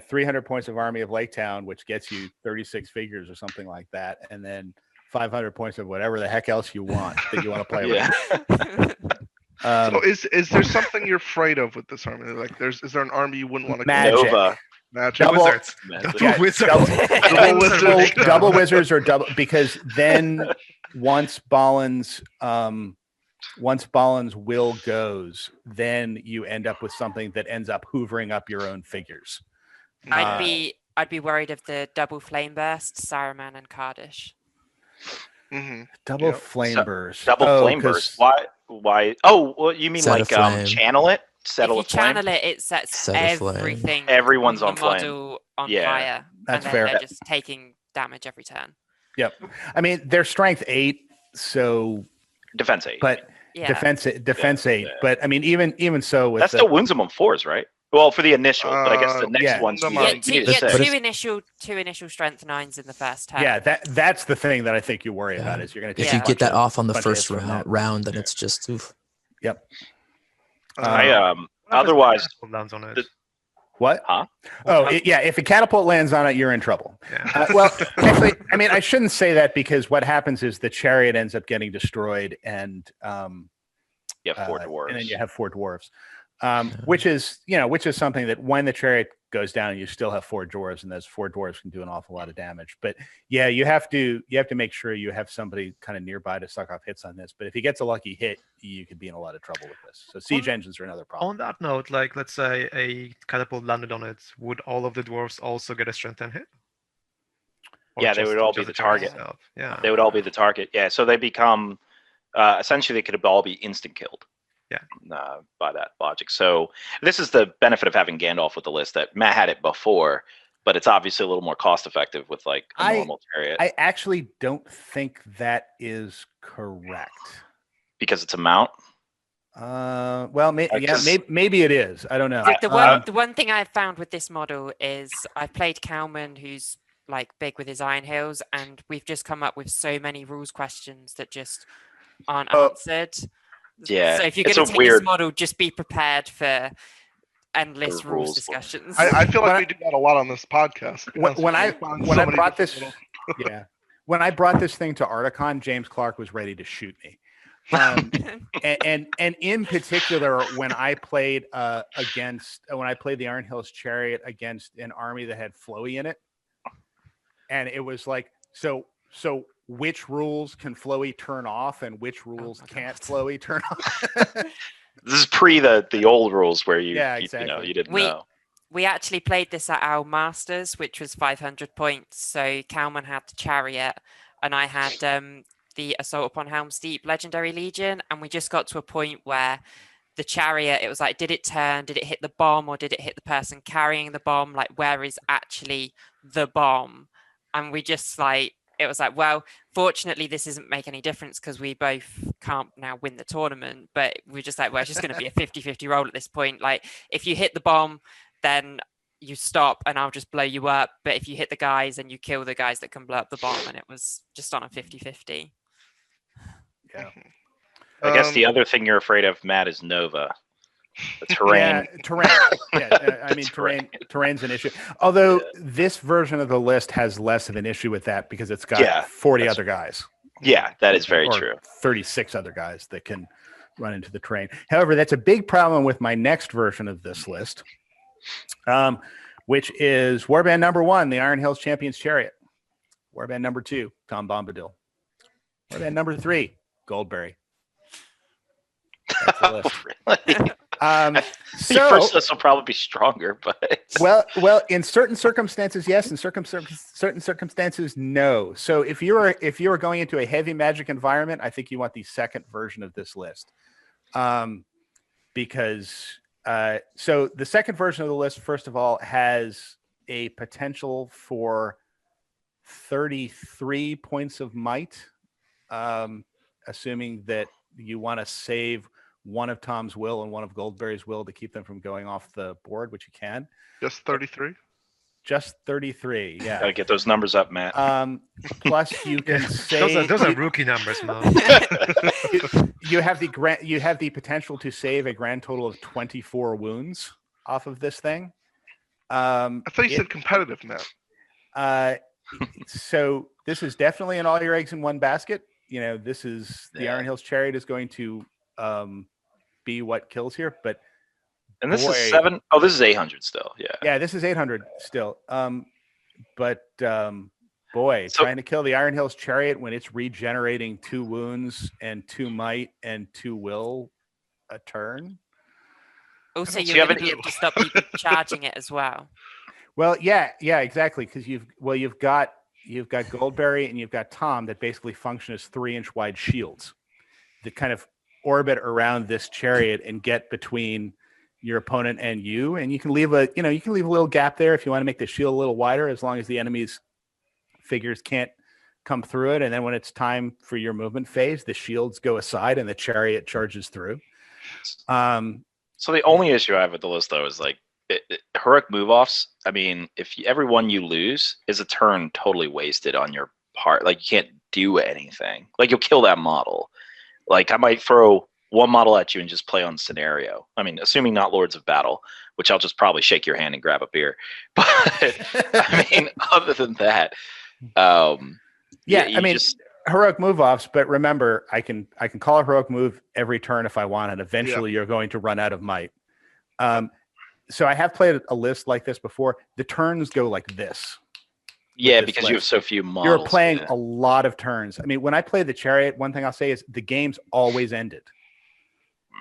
300 points of Army of Lake Town, which gets you 36 figures or something like that, and then 500 points of whatever the heck else you want that you want to play with. So is there something you're afraid of with this army? Like, is there an army you wouldn't want to Magic. Nova. Magic. Double- Wizards. Yeah, Wizards. Double wizards. double wizards or double, because then once Ballin's will goes, then you end up with something that ends up hoovering up your own figures. I'd be worried of the double flame burst, Saruman and Kardish. Double flame burst. Double flame burst. Why? Oh, well, you mean Set a like flame. channel it? Settle If a you flame? channel it, it sets Set a flame. everything. Everyone's on on the flame. model on Yeah. fire. That's and then fair. They're just taking damage every turn. Yep. I mean, they're strength 8, so Defense 8. but Yeah. defense 8. Yeah. But I mean, even so, with That still wounds them on 4s, right? Well, for the initial, but I guess the next yeah. ones You you get need You to get six. two initial strength 9s in the first turn. yeah, that's the thing that I think you worry about is you're going to take If a you bunch get that of- off on the bunch of first hits from that. round, then it's just oof. Yep. Otherwise, lands on it. the- What? Huh? Oh, if a catapult lands on it, you're in trouble. Yeah. Well, actually, I mean, I shouldn't say that because what happens is the chariot ends up getting destroyed, and you have 4 dwarves. and then you have 4 dwarves, which is something that when the chariot goes down, you still have 4 dwarves, and those 4 dwarves can do an awful lot of damage. But yeah, you have to make sure you have somebody kind of nearby to suck off hits on this. But if he gets a lucky hit, you could be in a lot of trouble with this. So siege engines are another problem. On that note, like let's say a catapult landed on it, would all of the dwarves also get a strength 10 hit? Or Yeah, they would all be just the chariot target. itself? Yeah. They would all be the target. Yeah, so they become essentially they could all be instant killed. Yeah. By that logic. So this is the benefit of having Gandalf with the list. That Matt had it before, but it's obviously a little more cost effective with like a normal chariot. I actually don't think that is correct. Because it's a mount. Well, Yeah, maybe it is. I don't know. The one thing I've found with this model is I've played Kalman, who's like big with his Iron Hills, and we've just come up with so many rules questions that just aren't answered. Yeah, So if you're it's going to a take weird- this model, just be prepared for endless The rules rules. discussions. I feel When like I- we do that a lot on this podcast. when I many brought different this, little- when I brought this thing to Articon, James Clark was ready to shoot me. And in particular, when I played the Iron Hills Chariot against an army that had Flowy in it, and it was like, so which rules can Flowy turn off and which rules my can't God. Flowy turn off? This is pre the old rules where you exactly. you didn't We- know. We actually played this at our Masters, which was 500 points. So Kalman had the Chariot, and I had the Assault upon Helm's Deep Legendary Legion, and we just got to a point where the Chariot, it was like, did it turn? Did it hit the bomb, or did it hit the person carrying the bomb? Like, where is actually the bomb? And we just like, it was like, well, fortunately, this doesn't make any difference because we both can't now win the tournament. But we're just like, well, it's just going to be a 50-50 roll at this point. Like, if you hit the bomb, then you stop and I'll just blow you up. But if you hit the guys and you kill the guys that can blow up the bomb, and it was just on a 50-50. Yeah. I guess the other thing you're afraid of, Matt, is Nova. The terrain. Yeah, terrain. Yeah, I mean, terrain's an issue. Although this version of the list has less of an issue with that because it's got 40 other guys. Yeah, that is very or true. 36 other guys that can run into the terrain. However, that's a big problem with my next version of this list, which is Warband number 1, the Iron Hills Champions Chariot. Warband number 2, Tom Bombadil. Warband number 3, Goldberry. That's the list. Really? So, first list will probably be stronger, but well, in certain circumstances, yes. In certain circumstances, no. So if you are going into a heavy magic environment, I think you want the second version of this list, because so the second version of the list, first of all, has a potential for 33 points of might, assuming that you want to save one of Tom's will and one of Goldberry's will to keep them from going off the board, which you can. Just 33. Just 33. Yeah. Gotta get those numbers up, Matt. Plus, you can save. Those are rookie numbers, man. You have the potential to save a grand total of 24 wounds off of this thing. I thought you said competitive, Matt. So this is definitely an all your eggs in one basket. This is the Iron Hills Chariot is going to be what kills here, but and this is 7. Oh, this is 800 still. Yeah, this is 800 still. But trying to kill the Iron Hills Chariot when it's regenerating 2 wounds and 2 might and 2 will a turn. Also, you're going to be able to stop people charging it as well. Well, yeah, exactly. Because you've got Goldberry and you've got Tom that basically function as 3-inch wide shields that kind of orbit around this chariot and get between your opponent and you. And you can leave a little gap there if you want to make the shield a little wider, as long as the enemy's figures can't come through it. And then when it's time for your movement phase, the shields go aside and the chariot charges through. So the only issue I have with the list, though, is like heroic move-offs. I mean, every one you lose is a turn totally wasted on your part. Like, you can't do anything. Like, you'll kill that model. Like, I might throw one model at you and just play on scenario. I mean, assuming not Lords of Battle, which I'll just probably shake your hand and grab a beer. But I mean, other than that, heroic move offs. But remember, I can call a heroic move every turn if I want, and eventually you're going to run out of might. So I have played a list like this before. The turns go like this. Yeah, because you have so few models. You're playing a lot of turns. I mean, when I played the Chariot, one thing I'll say is the game's always ended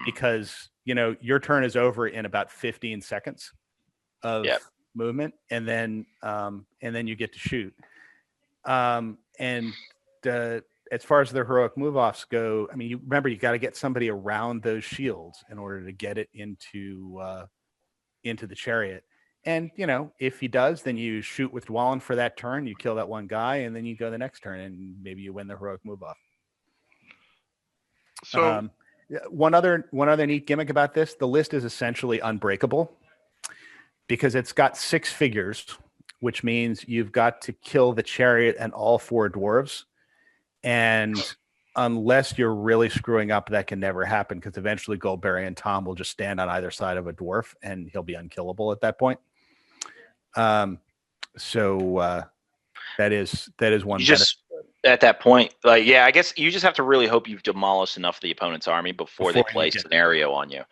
because, your turn is over in about 15 seconds of movement, and then you get to shoot. As far as the heroic move-offs go, I mean, you got to get somebody around those shields in order to get it into the Chariot. And, if he does, then you shoot with Dwalin for that turn, you kill that one guy, and then you go the next turn, and maybe you win the heroic move-off. So one other neat gimmick about this, the list is essentially unbreakable because it's got 6 figures, which means you've got to kill the Chariot and all 4 dwarves. And unless you're really screwing up, that can never happen because eventually Goldberry and Tom will just stand on either side of a dwarf and he'll be unkillable at that point. So that is one. You just at that point, I guess you just have to really hope you've demolished enough of the opponent's army before they play scenario on you.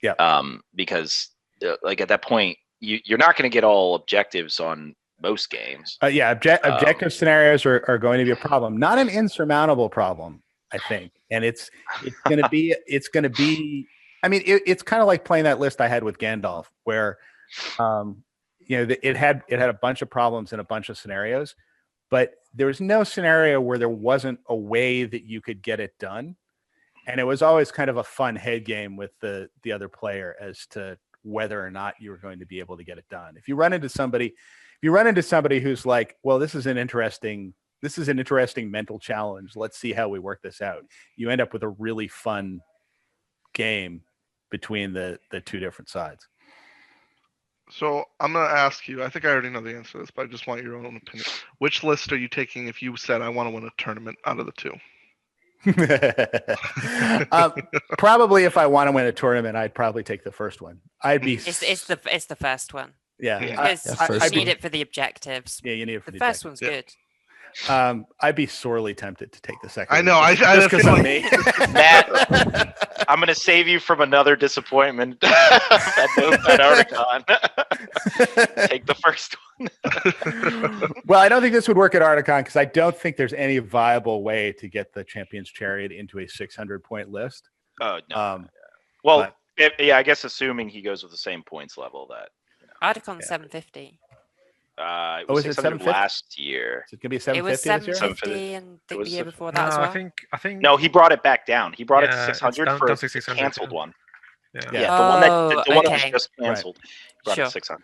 Yeah. Because at that point, you're not going to get all objectives on most games. Objective scenarios are going to be a problem, not an insurmountable problem, I think. And it's going to be. I mean, it's kind of like playing that list I had with Gandalf, where it had a bunch of problems in a bunch of scenarios, but there was no scenario where there wasn't a way that you could get it done. And it was always kind of a fun head game with the other player as to whether or not you were going to be able to get it done. If you run into somebody who's like, well, this is an interesting mental challenge. Let's see how we work this out. You end up with a really fun game between the 2 different sides. So I'm going to ask you, I think I already know the answer to this, but I just want your own opinion. Which list are you taking if you said, I want to win a tournament out of the 2? Probably if I want to win a tournament, I'd probably take the first one. It's the first one. Yeah. Because you need it for the objectives. Yeah, you need it for the first one's good. I'd be sorely tempted to take the second. I know. Just because I'm me. Matt, I'm going to save you from another disappointment at Articon. Take the first one. Well, I don't think this would work at Articon because I don't think there's any viable way to get the Champion's Chariot into a 600-point list. Oh, no. I guess assuming he goes with the same points level that. Articon's 750. It was 600 last year. Is it going to be 750 It was 750 and the year before that as well. I think. No, he brought it back down. He brought it to 600 for a canceled one. Yeah. The one that was just canceled. He brought it to 600.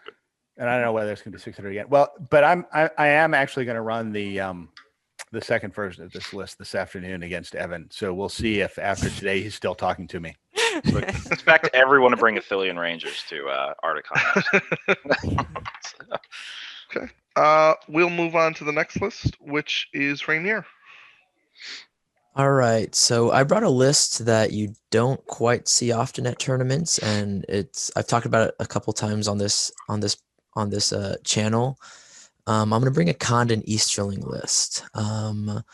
And I don't know whether it's going to be 600 again. Well, but I am actually going to run the second version of this list this afternoon against Evan. So we'll see if after today he's still talking to me. So expect everyone to bring Athelian Rangers to Arcticon. Okay. We'll move on to the next list, which is Rainier. All right, so I brought a list that you don't quite see often at tournaments, and I've talked about it a couple times on this channel. I'm going to bring a Khandan Easterling list. The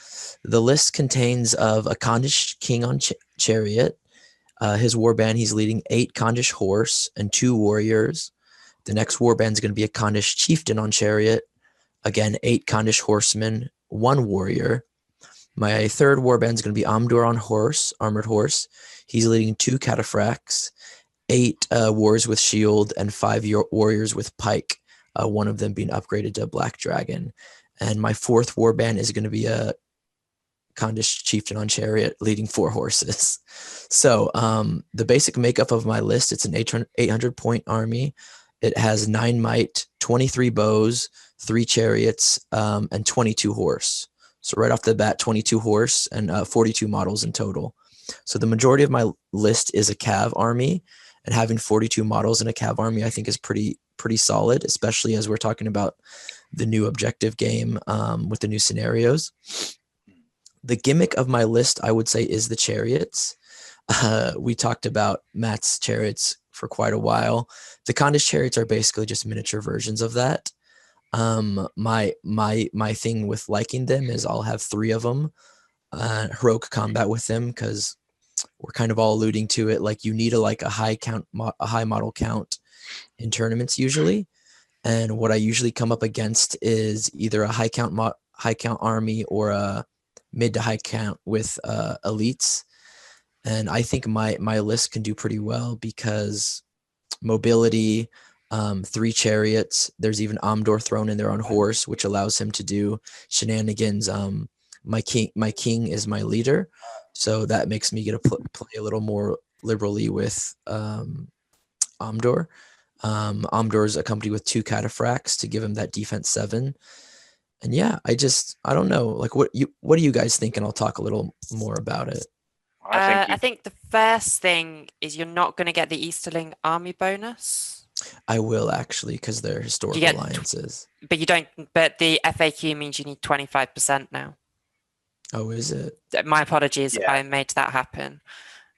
list contains of a Khandish king on chariot. His warband, he's leading 8 Khandish horse and 2 warriors. The next warband is going to be a Khandish chieftain on chariot. Again, 8 Khandish horsemen, 1 warrior. My third warband is going to be Amdur on horse, armored horse. He's leading 2 cataphracts, 8 warriors with shield, and 5 warriors with pike. One of them being upgraded to Black Dragon. And my fourth warband is going to be a Khandish chieftain on chariot leading 4 horses. So the basic makeup of my list, it's an 800 point army. It has 9 might, 23 bows, 3 chariots, and 22 horse. So right off the bat, 22 horse and 42 models in total. So the majority of my list is a Cav army, and having 42 models in a Cav army, I think is pretty solid, especially as we're talking about the new objective game with the new scenarios. The gimmick of my list, I would say, is the chariots. We talked about Matt's chariots for quite a while. The Khandish chariots are basically just miniature versions of that. My thing with liking them is I'll have 3 of them, heroic combat with them, because we're kind of all alluding to it. Like you need a high model count in tournaments usually, and what I usually come up against is either a high count army or a mid to high count with elites. And I think my list can do pretty well because mobility, 3 chariots. There's even Amdur thrown in there on horse, which allows him to do shenanigans. My king is my leader, so that makes me get to play a little more liberally with Amdur. Amdur is accompanied with 2 cataphracts to give him that defense 7. And yeah, I don't know. Like what do you guys think? And I'll talk a little more about it. I think the first thing is you're not going to get the Easterling army bonus. I will actually, because they're historical alliances. But you don't. But the FAQ means you need 25% now. Oh, is it? My apologies. Yeah. I made that happen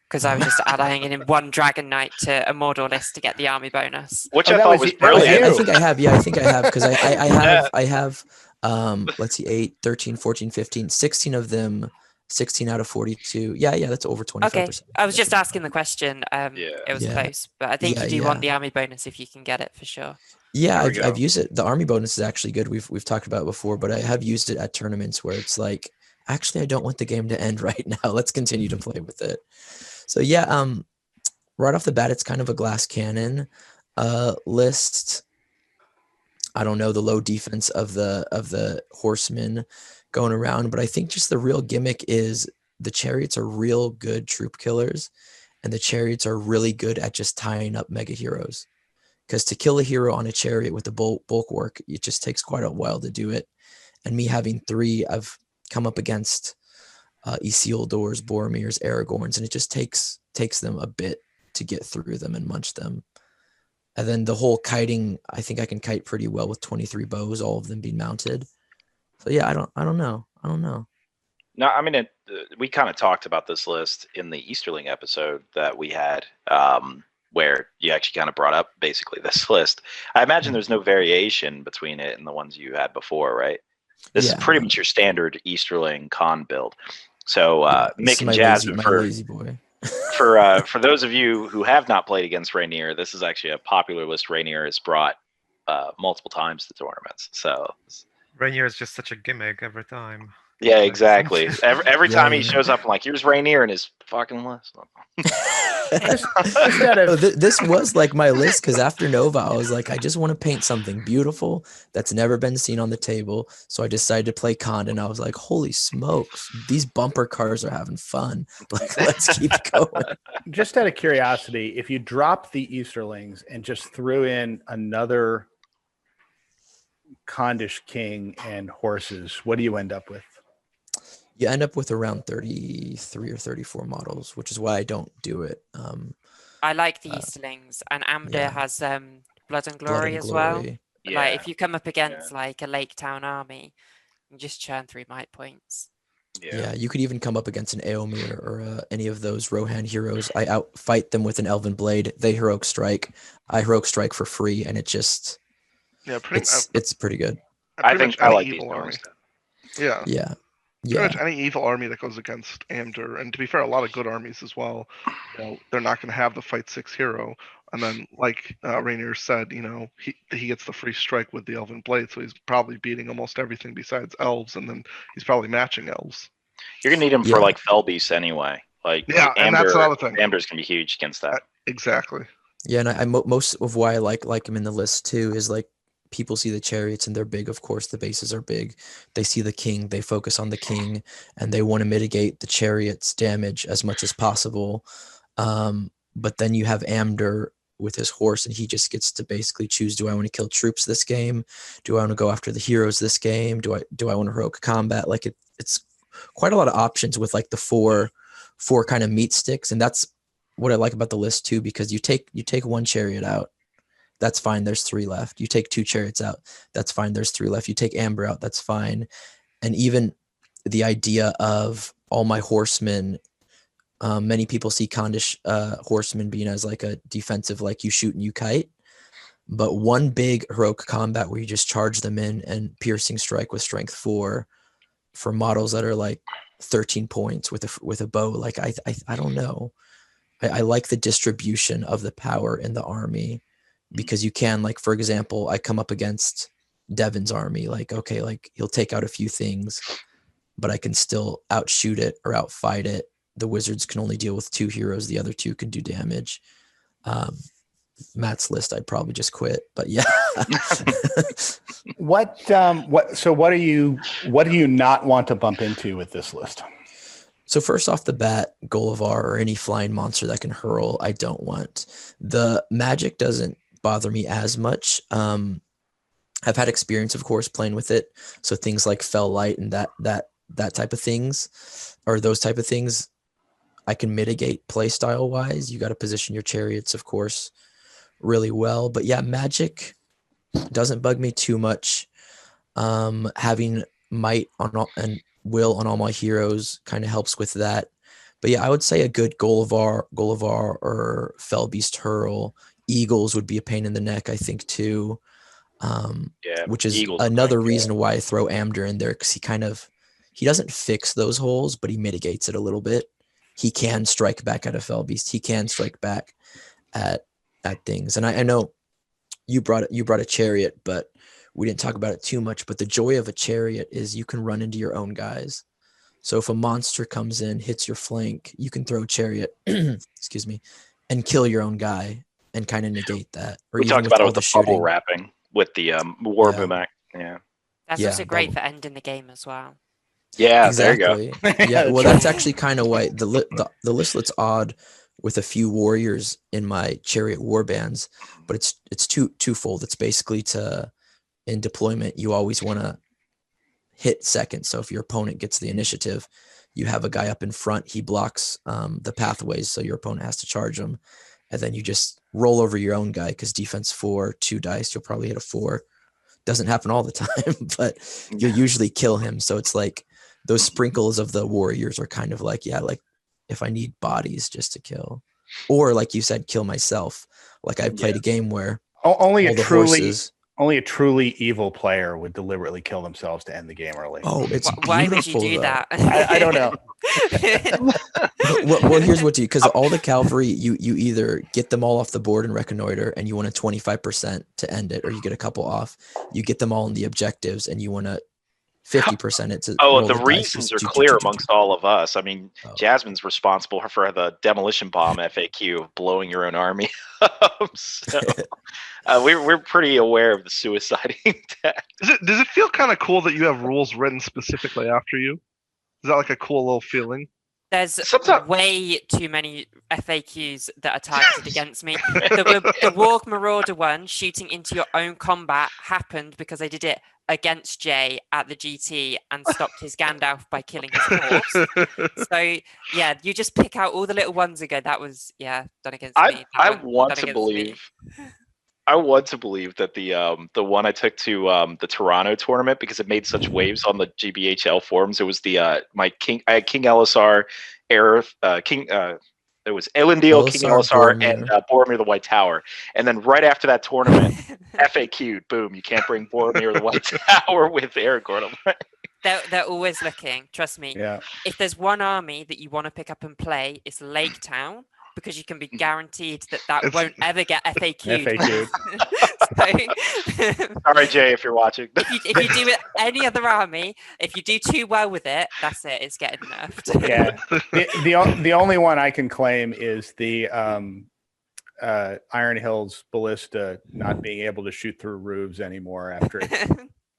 because I was just adding in 1 Dragon Knight to a Mordor list to get the army bonus. Which I thought was brilliant. I think I have. Yeah, I think I have because I have. Let's see, 8, 13, 14, 15, 16 of them. 16 out of 42. Yeah, that's over 25%. Okay, I was just asking the question. It was close, but I think you do want the army bonus if you can get it for sure. Yeah, I've used it. The army bonus is actually good. We've talked about it before, but I have used it at tournaments where it's like, actually, I don't want the game to end right now. Let's continue to play with it. So yeah, right off the bat, it's kind of a glass cannon list. I don't know the low defense of the horsemen going around, but I think just the real gimmick is the chariots are real good troop killers, and the chariots are really good at just tying up mega heroes. Because to kill a hero on a chariot with the bulk work, it just takes quite a while to do it. And me having 3, I've come up against Isildurs, Boromirs, Aragorns, and it just takes them a bit to get through them and munch them. And then the whole kiting, I think I can kite pretty well with 23 bows, all of them being mounted. So yeah, I don't know. No, I mean, we kind of talked about this list in the Easterling episode that we had, where you actually kind of brought up basically this list. I imagine there's no variation between it and the ones you had before, right? This is pretty much your standard Easterling con build. So Mick and Jasmine, for those of you who have not played against Rainier, this is actually a popular list Rainier has brought multiple times to tournaments. So Rainier is just such a gimmick every time. Yeah, exactly. Every time he shows up, I'm like, here's Rainier and his fucking list. This was like my list because after Nova, I was like, I just want to paint something beautiful that's never been seen on the table. So I decided to play Khandan, and I was like, holy smokes, these bumper cars are having fun. Like, let's keep going. Just out of curiosity, if you drop the Easterlings and just threw in another Kondish king and horses, what do you end up with? You end up with around 33 or 34 models, which is why I don't do it. I like the Easterlings, and Amber yeah. has Blood and Blood Glory and as well. Glory. Like Yeah. if you come up against like a Lake Town army, you just churn through might points. Yeah, you could even come up against an Eomir or any of those Rohan heroes. I outfight them with an Elven Blade. They heroic strike. I heroic strike for free, and it just it's pretty good. I think I like these evil army. ones. Yeah. Yeah. Pretty much any evil army that goes against Amdur, and to be fair, a lot of good armies as well. You know, they're not going to have the fight 6 hero, and then like Rainier said, you know, he gets the free strike with the Elven Blade, so he's probably beating almost everything besides elves, and then he's probably matching elves. You're gonna need him for like Fell Beasts anyway. Like and that's another thing. Amber's gonna be huge against that. Exactly. Yeah, and I most of why I like him in the list too is like people see the chariots and they're big. Of course, the bases are big. They see the king, they focus on the king, and they want to mitigate the chariot's damage as much as possible. But then you have Amdur with his horse, and he just gets to basically choose: do I want to kill troops this game? Do I want to go after the heroes this game? Do I want to heroic combat? Like it's quite a lot of options with like the four kind of meat sticks, and that's what I like about the list too, because you take one chariot out, that's fine, there's 3 left. You take 2 chariots out, that's fine, there's 3 left. You take Amber out, that's fine. And even the idea of all my horsemen, many people see Kondish horsemen being as like a defensive, like you shoot and you kite, but one big heroic combat where you just charge them in and piercing strike with strength 4 for models that are like 13 points with a bow. Like I don't know. I like the distribution of the power in the army, because you can, like, for example, I come up against Devon's army, like, okay, like he'll take out a few things, but I can still outshoot it or outfight it. The wizards can only deal with 2 heroes. The other 2 can do damage. Matt's list, I'd probably just quit, but yeah. What do you not want to bump into with this list? So first off the bat, Gullivar or any flying monster that can hurl, I don't want. The magic doesn't bother me as much. I've had experience, of course, playing with it. So things like Fell Light and that type of things, or those type of things, I can mitigate play style wise. You got to position your chariots, of course, really well. But yeah, magic doesn't bug me too much. Having might on all, and will on all my heroes kind of helps with that. But yeah, I would say a good Gullivar or Fellbeast Hurl. Eagles would be a pain in the neck, I think, too. Which is another reason why I throw Amdur in there, because he doesn't fix those holes, but he mitigates it a little bit. He can strike back at a Fellbeast. He can strike back at things. And I know you brought a chariot, but we didn't talk about it too much. But the joy of a chariot is you can run into your own guys. So if a monster comes in, hits your flank, you can throw a chariot, excuse me, and kill your own guy and kind of negate that. Or we talked about it with the bubble wrapping with the war Mummak. Yeah. That's also great for ending the game as well. Yeah, exactly. There you go. Yeah, well, that's actually kind of why the list looks odd with a few warriors in my chariot war bands, but it's twofold. It's basically in deployment, you always want to hit second. So if your opponent gets the initiative, you have a guy up in front. He blocks the pathways, so your opponent has to charge him, and then you just roll over your own guy because defense 4, 2 dice, you'll probably hit a 4. Doesn't happen all the time, but you'll usually kill him. So it's like those sprinkles of the warriors are kind of like, yeah, like if I need bodies just to kill, or like you said, kill myself. Like I played a game where only a truly evil player would deliberately kill themselves to end the game early. Oh, it's why would you do that? I don't know. well, here's what because all the cavalry, you either get them all off the board and reconnoiter, and you want a 25% to end it, or you get a couple off. You get them all in the objectives, and you want to 50% it to. The reasons are clear amongst all of us. I mean, Jasmine's responsible for the demolition bomb FAQ of blowing your own army up. So we're pretty aware of the suiciding tech. Does it feel kind of cool that you have rules written specifically after you? Is that like a cool little feeling? There's Sometimes- way too many FAQs that are targeted against me. The Warg Marauder one, shooting into your own combat, happened because I did it against Jay at the GT and stopped his Gandalf by killing his horse. So yeah, you just pick out all the little ones and go, that was done against me. I want to believe. I want to believe that the one I took to the Toronto tournament, because it made such waves on the GBHL forums. It was the I had King Elisar, it was Elendil, King Elisar, and Boromir the White Tower. And then right after that tournament, FAQ'd, boom, you can't bring Boromir the White Tower with Aragorn. They're always looking. Trust me. Yeah. If there's one army that you want to pick up and play, it's Lake Town, because you can be guaranteed that won't ever get FAQ'd. Sorry, Jay, if you're watching. If you do it any other army, if you do too well with it, that's it. It's getting nerfed. Yeah. The only one I can claim is the Iron Hills Ballista not being able to shoot through roofs anymore after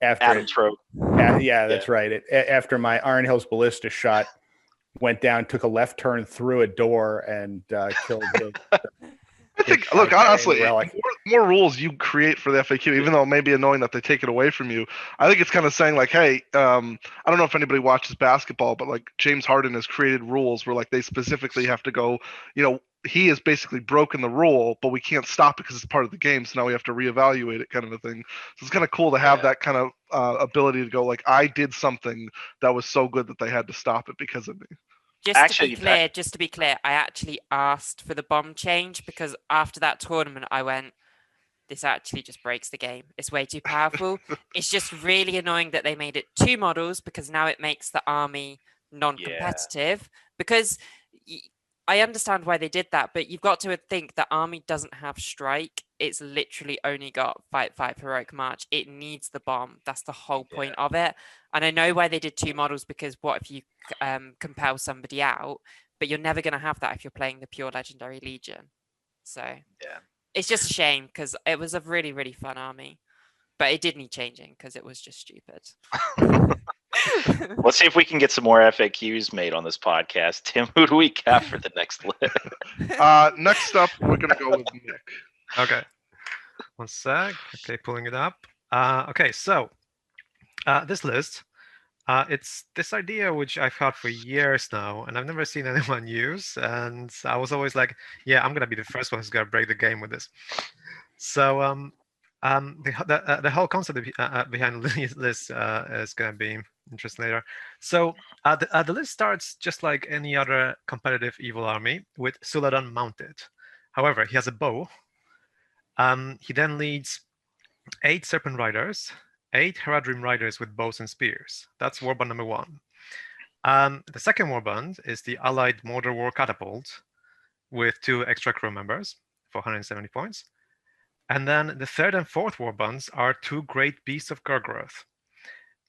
Adam Trope. Yeah, that's right. After my Iron Hills Ballista shot went down, took a left turn through a door, and killed the I think, look, honestly, more rules you create for the FAQ, even though it may be annoying that they take it away from you. I think it's kind of saying like, hey, I don't know if anybody watches basketball, but like James Harden has created rules where like they specifically have to go, he has basically broken the rule, but we can't stop it because it's part of the game. So now we have to reevaluate it, kind of a thing. So it's kind of cool to have that kind of ability to go like, I did something that was so good that they had to stop it because of me. Just to be clear, I actually asked for the bomb change because after that tournament, I went, this actually just breaks the game. It's way too powerful. It's just really annoying that they made it 2 models because now it makes the army non-competitive. Because I understand why they did that, but you've got to think the army doesn't have strike. It's literally only got fight, heroic march. It needs the bomb. That's the whole point of it. And I know why they did 2 models, because what if you compel somebody out? But you're never going to have that if you're playing the pure legendary legion. So it's just a shame because it was a really, really fun army. But it did need changing because it was just stupid. Let's see if we can get some more FAQs made on this podcast. Tim, who do we got for the next list? Next up, we're going to go with Nick. Okay. One sec. Okay, pulling it up. Okay, so this list, it's this idea which I've had for years now, and I've never seen anyone use. And I was always like, yeah, I'm going to be the first one who's going to break the game with this. So the whole concept behind the list is going to be interesting later. So the list starts just like any other competitive evil army with Suladan mounted. However, he has a bow. He then leads 8 Serpent Riders, 8 Haradrim Riders with bows and spears. That's warband number 1. The second warband is the Allied Mordor War Catapult with 2 extra crew members for 170 points. And then the third and fourth warbands are 2 Great Beasts of Gargaroth.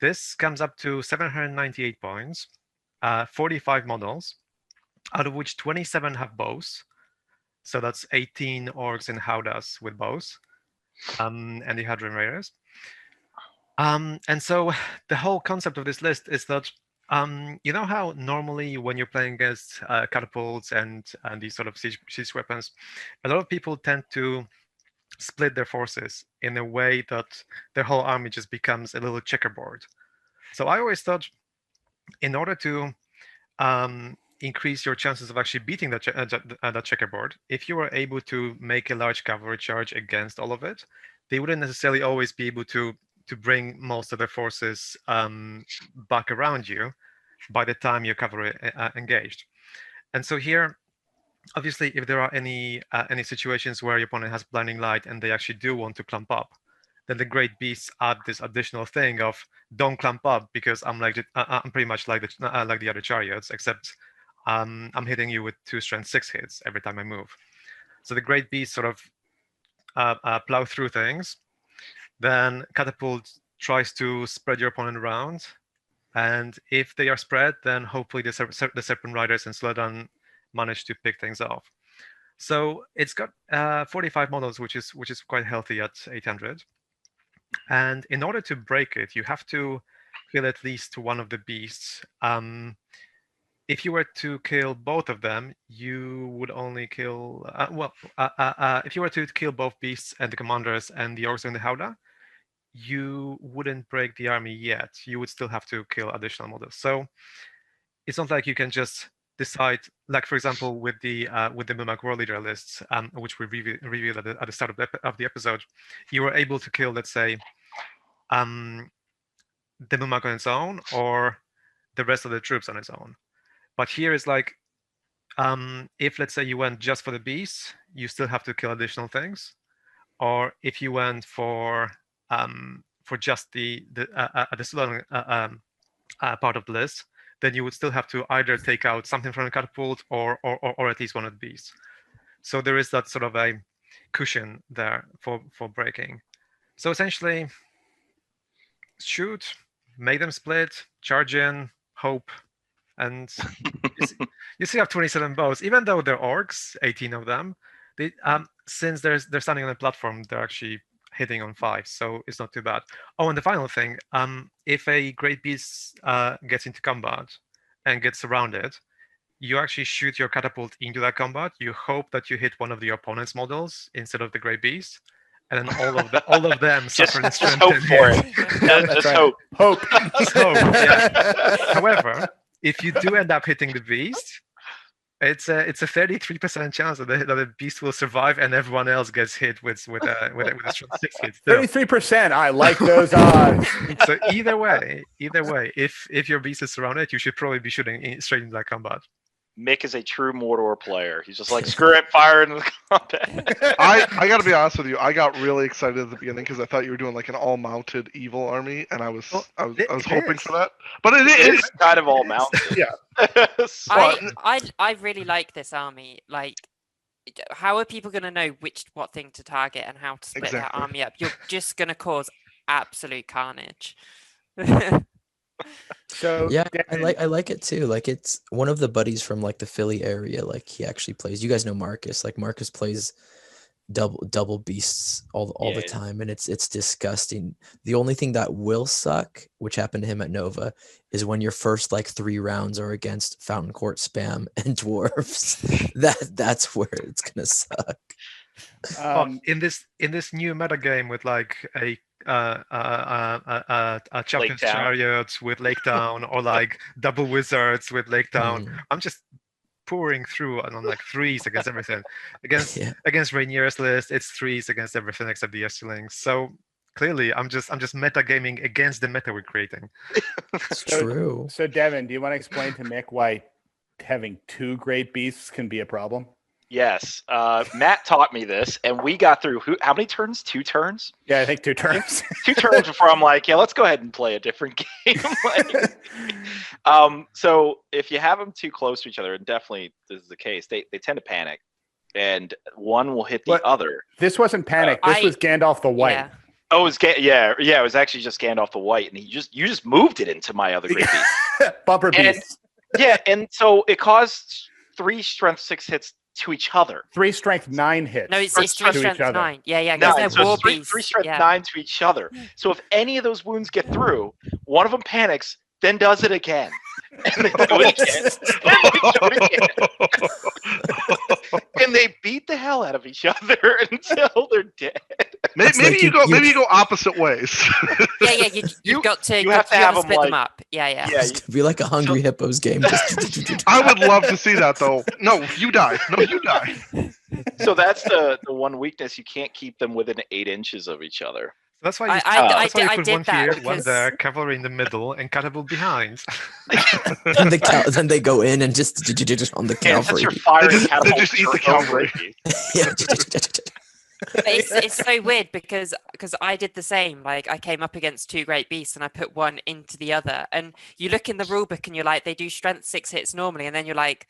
This comes up to 798 points, 45 models, out of which 27 have bows. So that's 18 orcs and howdahs with bows, and the Hadron Raiders. And so the whole concept of this list is that, you know how normally when you're playing against catapults and these sort of siege weapons, a lot of people tend to split their forces in a way that their whole army just becomes a little checkerboard. So I always thought, in order to increase your chances of actually beating that checkerboard, if you were able to make a large cavalry charge against all of it, they wouldn't necessarily always be able to bring most of their forces back around you by the time your cavalry engaged. And so here, obviously, if there are any situations where your opponent has blinding light and they actually do want to clump up, then the Great Beasts add this additional thing of don't clump up because I'm pretty much like the other chariots, except I'm hitting you with 2 strength 6 hits every time I move. So the Great Beasts sort of plow through things. Then Catapult tries to spread your opponent around, and if they are spread, then hopefully the Serpent Riders and Suladan manage to pick things off. So it's got 45 models, which is quite healthy at 800. And in order to break it, you have to kill at least one of the beasts. if you were to kill both of them, you would only kill. If you were to kill both beasts and the commanders and the orcs and the Howdah, you wouldn't break the army yet. You would still have to kill additional models. So it's not like you can just decide, like for example, with the Mummak World Leader lists, which we revealed at the start of the episode, you were able to kill, let's say, the Mummak on its own or the rest of the troops on its own. But here is like, if let's say you went just for the beasts, you still have to kill additional things, or if you went for just the Stalkers part of the list, then you would still have to either take out something from the catapult or at least one of the beasts. So there is that sort of a cushion there for breaking. So essentially, shoot, make them split, charge in, hope, and you still have 27 bows. Even though they're orcs, 18 of them, they since they're standing on a platform, they're actually hitting on 5, so it's not too bad. Oh, and the final thing, if a great beast gets into combat and gets surrounded, you actually shoot your catapult into that combat. You hope that you hit one of the opponent's models instead of the great beast, and then all of them suffer the strength. Just hope for it. Just hope. Hope. So, yeah. However, if you do end up hitting the beast, it's a 33% chance that the beast will survive and everyone else gets hit with a strength 6 hit. 33%. I like those odds. So either way, if your beast is surrounded, you should probably be shooting straight into that combat. Mick is a true Mordor player. He's just like, screw it, fire into the combat. I got to be honest with you. I got really excited at the beginning because I thought you were doing like an all-mounted evil army, and I was hoping for that. But it is kind of all mounted. Yeah. I really like this army. Like, how are people going to know what thing to target and how to split that army up? You're just going to cause absolute carnage. So yeah, I like it too. Like, it's one of the buddies from like the Philly area. Like, he actually plays. You guys know Marcus. Like, Marcus plays double beasts all the time, and it's disgusting. The only thing that will suck, which happened to him at Nova, is when your first like 3 rounds are against Fountain Court spam and dwarves. That's where it's gonna suck. In this new meta game with like a Chaplain's Chariot with Lake Town, or like double wizards with Lake Town, I'm just pouring through on like 3s against everything. Against Rainier's list, it's 3s against everything except the Easterlings. So clearly, I'm just metagaming against the meta we're creating. It's true. So Devin, do you want to explain to Mick why having 2 great beasts can be a problem? Yes, Matt taught me this, and we got through how many turns? 2 turns? Yeah, I think 2 turns. 2 turns before I'm like, yeah, let's go ahead and play a different game. So if you have them too close to each other, and definitely this is the case, they tend to panic, and one will hit the other. This wasn't panic. This was Gandalf the White. Yeah. Oh, it was it was actually just Gandalf the White, and you just moved it into my other great beast. Bumper beast. And so it caused 3 strength 6 hits to each other. 3 strength 9 hits. No, it's 3 strength 9. Yeah. No, so three strength 9 to each other. So if any of those wounds get through, one of them panics, then does it again. And they do it again. And they beat the hell out of each other until they're dead. Maybe you go opposite ways. Yeah. You've got to split them up. Yeah. It's gonna be like a Hungry Hippos game. I would love to see that though. No, you die. So that's the one weakness. You can't keep them within 8 inches of each other. That's why you put one here, one there, cavalry in the middle, and catapult behind. Then they go in and just on the cavalry. They just eat the cavalry. It's so weird because I did the same. Like, I came up against 2 great beasts and I put one into the other. And you look in the rulebook and you're like, they do strength 6 hits normally, and then you're like,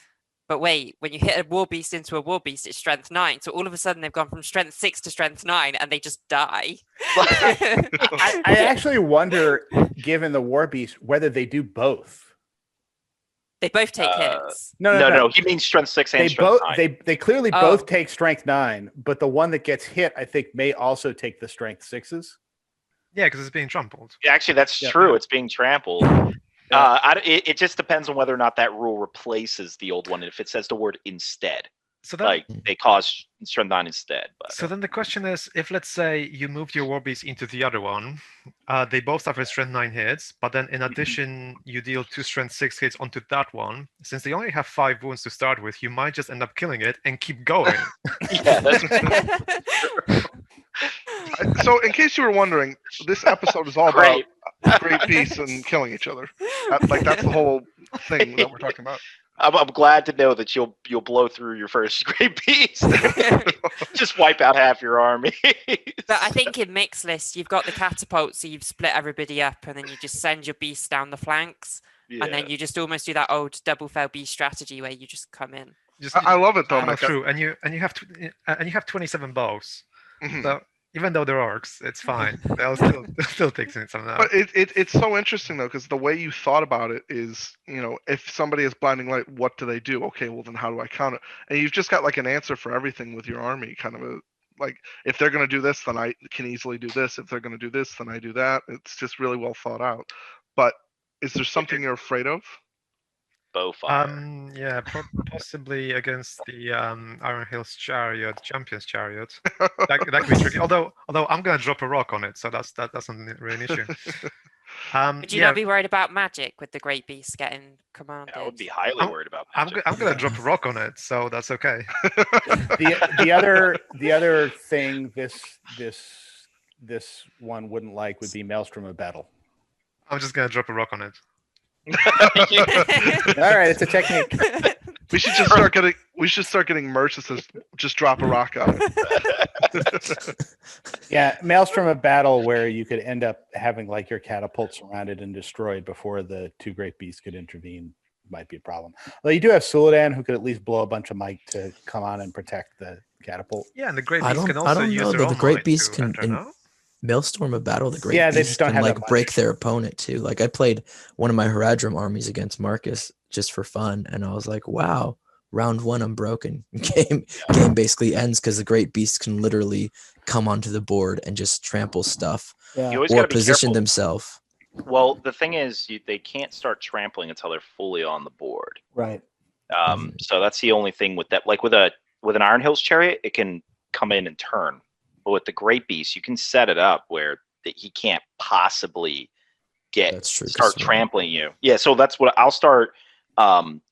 but wait, when you hit a war beast into a war beast, it's strength 9. So all of a sudden they've gone from strength 6 to strength 9, and they just die. I actually wonder, given the war beast, whether they do both. They both take hits. No. He means strength 6 and strength 9. They clearly both take strength 9, but the one that gets hit, I think, may also take the strength 6s. Yeah, because it's being trampled. Actually, that's true. It's being trampled. It just depends on whether or not that rule replaces the old one. If it says the word instead, So then, like they cause strength 9 instead. But so then the question is, if let's say you moved your war beast into the other one, they both suffer strength 9 hits, but then in addition you deal 2 strength 6 hits onto that one. Since they only have 5 wounds to start with, you might just end up killing it and keep going. yeah, that's So, in case you were wondering, this episode is all great. about great beasts and killing each other. That's the whole thing that we're talking about. I'm glad to know that you'll blow through your first great beast. Just wipe out half your army. But I think in mixed list, you've got the catapult, so you've split everybody up, and then you just send your beasts down the flanks, and then you just almost do that old double fell beast strategy where you just come in. I love it though, That's Mike. true, and you have 27 bows. Mhm. So even though they're orcs, it's fine. They'll still take some out. But it's so interesting though, because the way you thought about it is, if somebody has blinding light, what do they do? Okay, well then how do I count it? And you've just got like an answer for everything with your army, kind of like if they're going to do this, then I can easily do this. If they're going to do this, then I do that. It's just really well thought out. But is there something you're afraid of? Bowfire. Yeah, possibly against the Iron Hills Chariot, Champion's Chariot. That could be tricky. Although I'm gonna drop a rock on it, so that's not really an issue. Would you not be worried about magic with the great beast getting commanded? I would be highly worried about magic. I'm gonna drop a rock on it, so that's okay. The other thing this one wouldn't like would be Maelstrom of Battle. I'm just gonna drop a rock on it. All right, it's a technique. We should start getting merch that says just drop a rock on it. Yeah, Maelstrom of Battle, where you could end up having like your catapult surrounded and destroyed before the 2 great beasts could intervene, might be a problem. Well, you do have Suladan, who could at least blow a bunch of might to come on and protect the catapult. Yeah, and the great beast can also I don't use know their though. own The great might beast to can enter, no? Maelstrom of Battle. The great Yeah, they beast just don't can have that like much. break their opponent too. Like I played one of my Haradrim armies against Marcus just for fun, and I was like, wow. Round 1, I'm broken. Game basically ends because the great beast can literally come onto the board and just trample stuff Yeah. You always or gotta be position careful. themselves. Well, the thing is, they can't start trampling until they're fully on the board. Right. So that's the only thing with that. Like with an Iron Hills Chariot, it can come in and turn. But with the Great Beast, you can set it up where he can't possibly That's true. start trampling you. Yeah, so that's what I'll start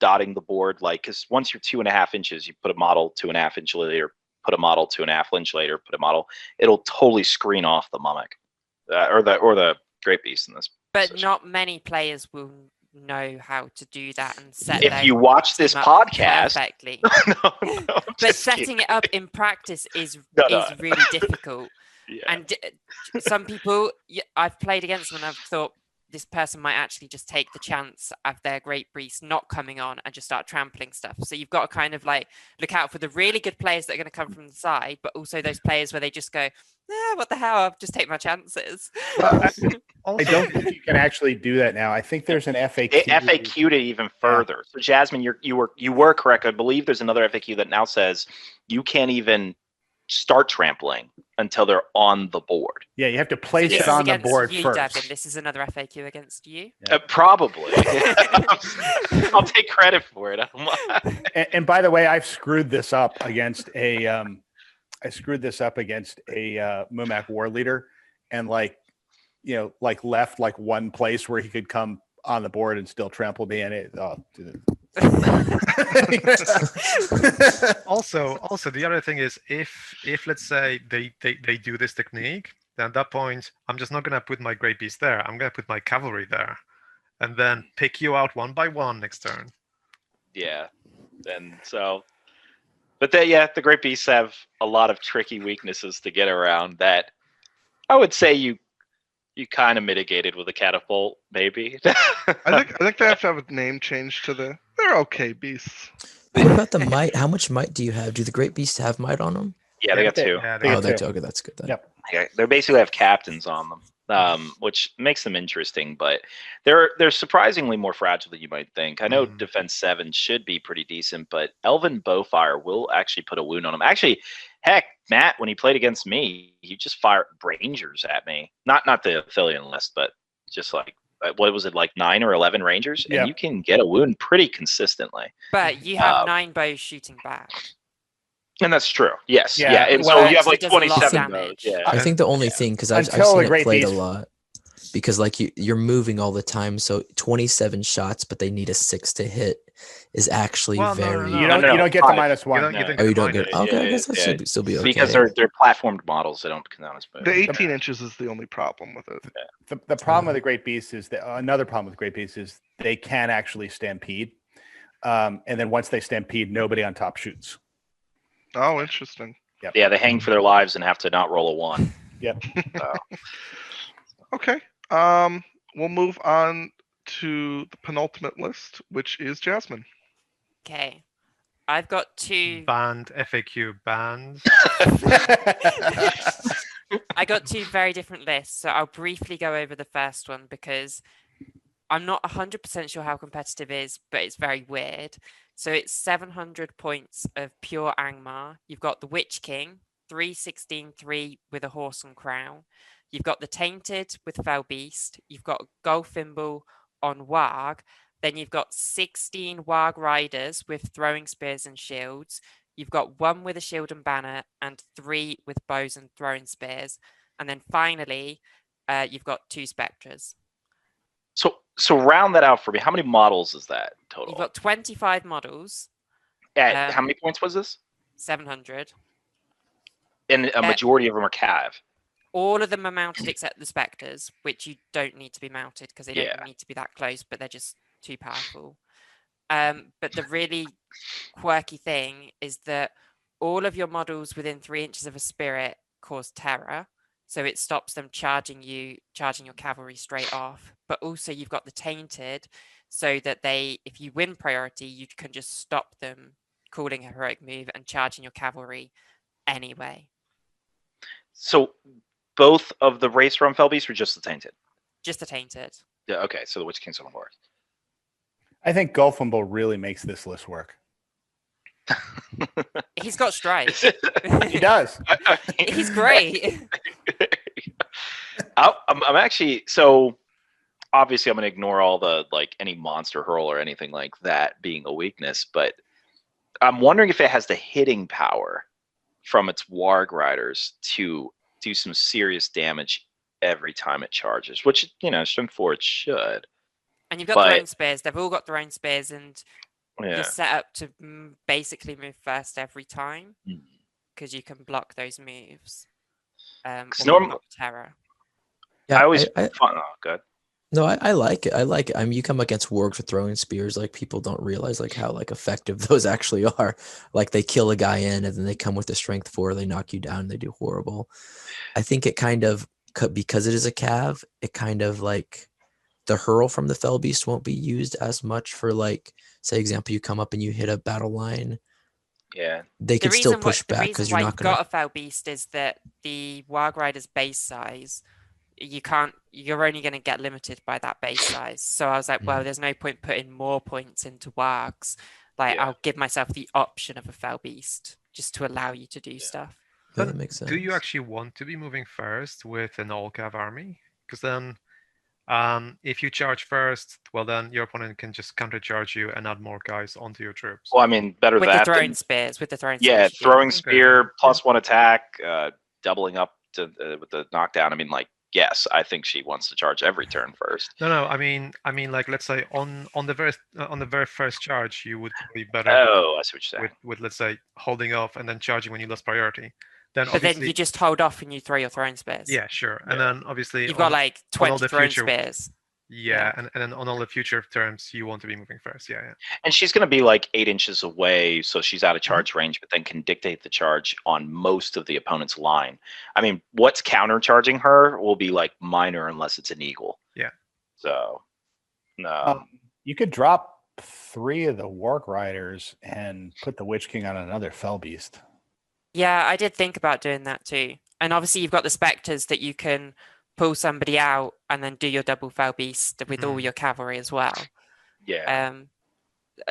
dotting the board, like, because once you're 2.5 inches, you put a model 2.5 inch later, put a model 2.5 inch later, put a model. It'll totally screen off the Mummak or the Great Beast in this. But position. not many players will know how to do that and set. If you watch this team up podcast, perfectly. no, But setting it up in practice is really difficult. Yeah. And some people, I've played against them and I've thought this person might actually just take the chance of their great beast not coming on and just start trampling stuff. So you've got to kind of like look out for the really good players that are going to come from the side, but also those players where they just go, what the hell? I'll just take my chances. Well, I don't think you can actually do that now. I think there's an FAQ. It FAQ'd it even further. So Jasmine, you were correct. I believe there's another FAQ that now says you can't even start trampling until they're on the board. Yeah, you have to place This it is on the against board you, first. Devin. This is another FAQ against you. Probably. I'll take credit for it. And by the way, I've screwed this up against a Mummak war leader, and left like one place where he could come on the board and still trample me in it. Also, the other thing is if let's say they do this technique, then at that point I'm just not gonna put my great beast there. I'm gonna put my cavalry there, and then pick you out one by one next turn. Yeah, and so, but the great beasts have a lot of tricky weaknesses to get around that I would say you kind of mitigated with a catapult, maybe. I think they have to have a name change to they're okay beasts. What about the might? How much might do you have? Do the great beasts have might on them? Yeah, they got 2. Yeah, Oh, they do. Okay, that's good then. Yep. Yeah, they basically have captains on them, which makes them interesting, but they're surprisingly more fragile than you might think. I know defense 7 should be pretty decent, but Elven Bowfire will actually put a wound on them. Actually, heck, Matt, when he played against me, he just fired Rangers at me. Not the Aphelion list, but just like what was it, like 9 or 11 rangers, Yeah. and you can get a wound pretty consistently. But you have 9 bows shooting back. And that's true. Yes. Yeah, Yeah. And well, so you have so like it does a lot of 27 damage. bows. Yeah. I think the only thing, because I've Until seen the it Great played a Beast. lot, because like you're moving all the time, so 27 shots, but they need a 6 to hit is actually Well, no, very. no, You no. don't you don't get the 5. -1. You No. don't Oh, you get don't minus. get. Okay, I Yeah, guess that yeah. should still be okay. Because they're platformed models, they don't count as bows. The 18 inches is the only problem with it. The problem with the Great Beast is that another problem with Great Beast is they can actually stampede, and then once they stampede, nobody on top shoots. Oh, interesting. Yeah, they hang for their lives and have to not roll a 1. Yep. So, Okay. We'll move on to the penultimate list, which is Jasmine. Okay. I've got 2. Banned FAQ banned. I got 2 very different lists, so I'll briefly go over the first one because I'm not 100% sure how competitive it is, but it's very weird. So it's 700 points of pure Angmar. You've got the Witch King, 316-3 with a horse and crown. You've got the Tainted with Fell Beast. You've got Goldfimble on Warg. Then you've got 16 Warg Riders with throwing spears and shields. You've got 1 with a shield and banner and 3 with bows and throwing spears. And then finally, you've got 2 Spectres. So round that out for me. How many models is that total? You've got 25 models, At how many points was this? 700. And a majority of them are cav. All of them are mounted except the Spectres, which you don't need to be mounted because they don't Yeah. need to be that close, but they're just too powerful. But the really quirky thing is that all of your models within 3 inches of a spirit cause terror. So it stops them charging your cavalry straight off. But also you've got the Tainted, so that if you win priority, you can just stop them calling a heroic move and charging your cavalry anyway. So both of the race from Felbeast or just the Tainted? Just the Tainted. Yeah, okay, so the Witch King's on the horse. I think Goldfimble really makes this list work. He's got strike. He does. He's great. I'm actually, so obviously I'm going to ignore all the, like, any monster hurl or anything like that being a weakness, but I'm wondering if it has the hitting power from its Warg Riders to do some serious damage every time it charges, which, strength 4 it should. And you've got their own spears. They've all got their own spears, and you're set up to basically move first every time because you can block those moves. Block terror. Yeah, I always good. No, I like it. I like it. I mean, you come against wargs with throwing spears, like people don't realize like how like effective those actually are. Like they kill a guy in, and then they come with a strength 4, they knock you down, they do horrible. I think it kind of, because it is a cav, it kind of like the hurl from the Fell Beast won't be used as much for, like, say example, you come up and you hit a battle line. Yeah, they can still push back because you're not going to. Got a Fell Beast is that the Warg Rider's base size, you're only going to get limited by that base size. So I was like, well, there's no point putting more points into Wargs. Like, I'll give myself the option of a Fell Beast just to allow you to do stuff. Yeah, that makes sense. Do you actually want to be moving first with an all cav army? Because then, if you charge first, well, then your opponent can just countercharge you and add more guys onto your troops. Well, I mean, better with that the throwing than, spears. With the throwing yeah, spears. throwing spear plus 1 attack, doubling up to with the knockdown. I mean, like, yes, I think she wants to charge every turn first. No. I mean, like, let's say on the very first charge, you would be better. Oh, I see what you're saying. With let's say holding off and then charging when you lost priority. But then you just hold off and you throw your throwing spears. Yeah, sure. And then obviously you've got like 20 throwing spears. Yeah, and then on all the future turns, you want to be moving first. Yeah. And she's going to be like 8 inches away, so she's out of charge range, but then can dictate the charge on most of the opponent's line. I mean, what's countercharging her will be like minor unless it's an eagle. Yeah. So, no. You could drop 3 of the Warg Riders and put the Witch King on another Fell Beast. Yeah, I did think about doing that too. And obviously you've got the Spectres that you can pull somebody out and then do your double Fell Beast with all your cavalry as well. Yeah.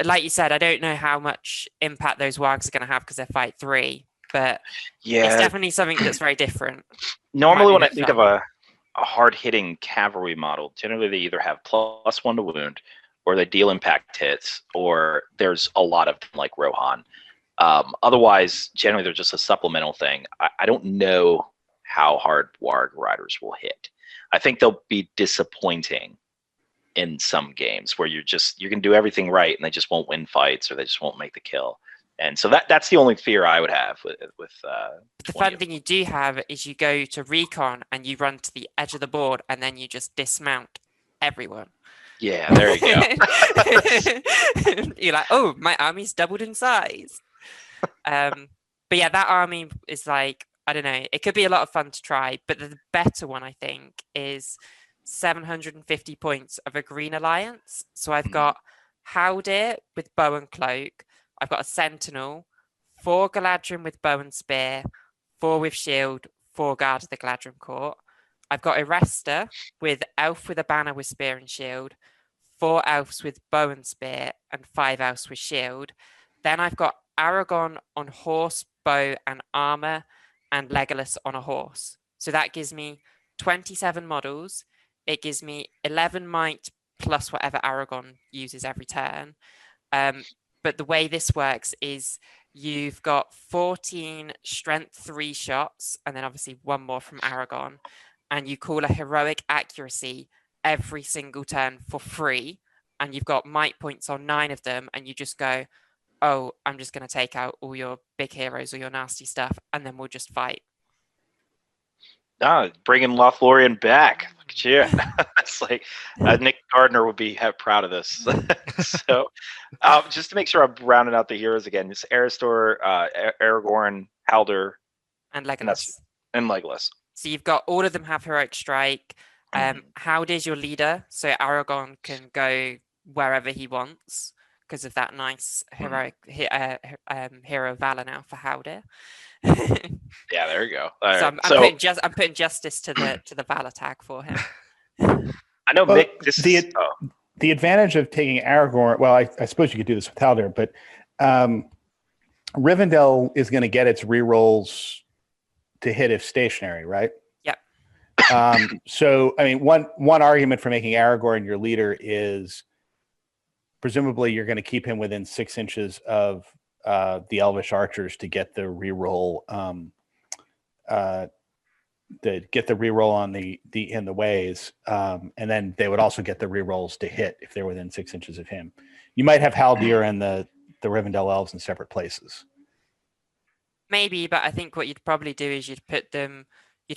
Like you said, I don't know how much impact those wargs are going to have because they're fight 3, but it's definitely something that's very different. Normally when I think of a a hard-hitting cavalry model, generally they either have +1 to wound, or they deal impact hits, or there's a lot of them like Rohan. Otherwise, generally they're just a supplemental thing. I don't know how hard Warg Riders will hit. I think they'll be disappointing in some games where you can do everything right and they just won't win fights or they just won't make the kill. And so that's the only fear I would have with the fun thing you do have is you go to recon and you run to the edge of the board and then you just dismount everyone. Yeah, there you go. You're like, oh, my army's doubled in size. But yeah, that army is like, I don't know, it could be a lot of fun to try, but the better one I think is 750 points of a Green Alliance. So I've got Haldir with bow and cloak. I've got a Sentinel, 4 Galadrim with bow and spear, 4 with shield, 4 Guard of the Galadrim Court. I've got Iresta with elf with a banner with spear and shield, 4 elves with bow and spear, and 5 elves with shield. Then I've got Aragorn on horse, bow, and armor, and Legolas on a horse. So that gives me 27 models. It gives me 11 might plus whatever Aragorn uses every turn. But the way this works is you've got 14 strength 3 shots, and then obviously 1 more from Aragorn, and you call a heroic accuracy every single turn for free, and you've got might points on 9 of them, and you just go, oh, I'm just going to take out all your big heroes or your nasty stuff, and then we'll just fight. Bringing Lothlorien back. Look at you. It's like Nick Gardner would be proud of this. So, just to make sure I'm rounding out the heroes again, it's Aristor, Aragorn, Haldir, and Legolas. And Legolas. So you've got all of them have heroic strike. Haldir's your leader, so Aragorn can go wherever he wants because of that nice heroic hero valor now for Haldir. Yeah, there you go. So I'm putting justice to the valor tag for him. I know, well, Mick. The advantage of taking Aragorn. Well, I suppose you could do this with Haldir, but Rivendell is going to get its rerolls to hit if stationary, right? Yep. So, I mean, one argument for making Aragorn your leader is presumably you're going to keep him within 6 inches of the Elvish archers to get the reroll, on the ways, and then they would also get the rerolls to hit if they're within 6 inches of him. You might have Haldir and the Rivendell elves in separate places. Maybe, but I think what you'd probably do is you'd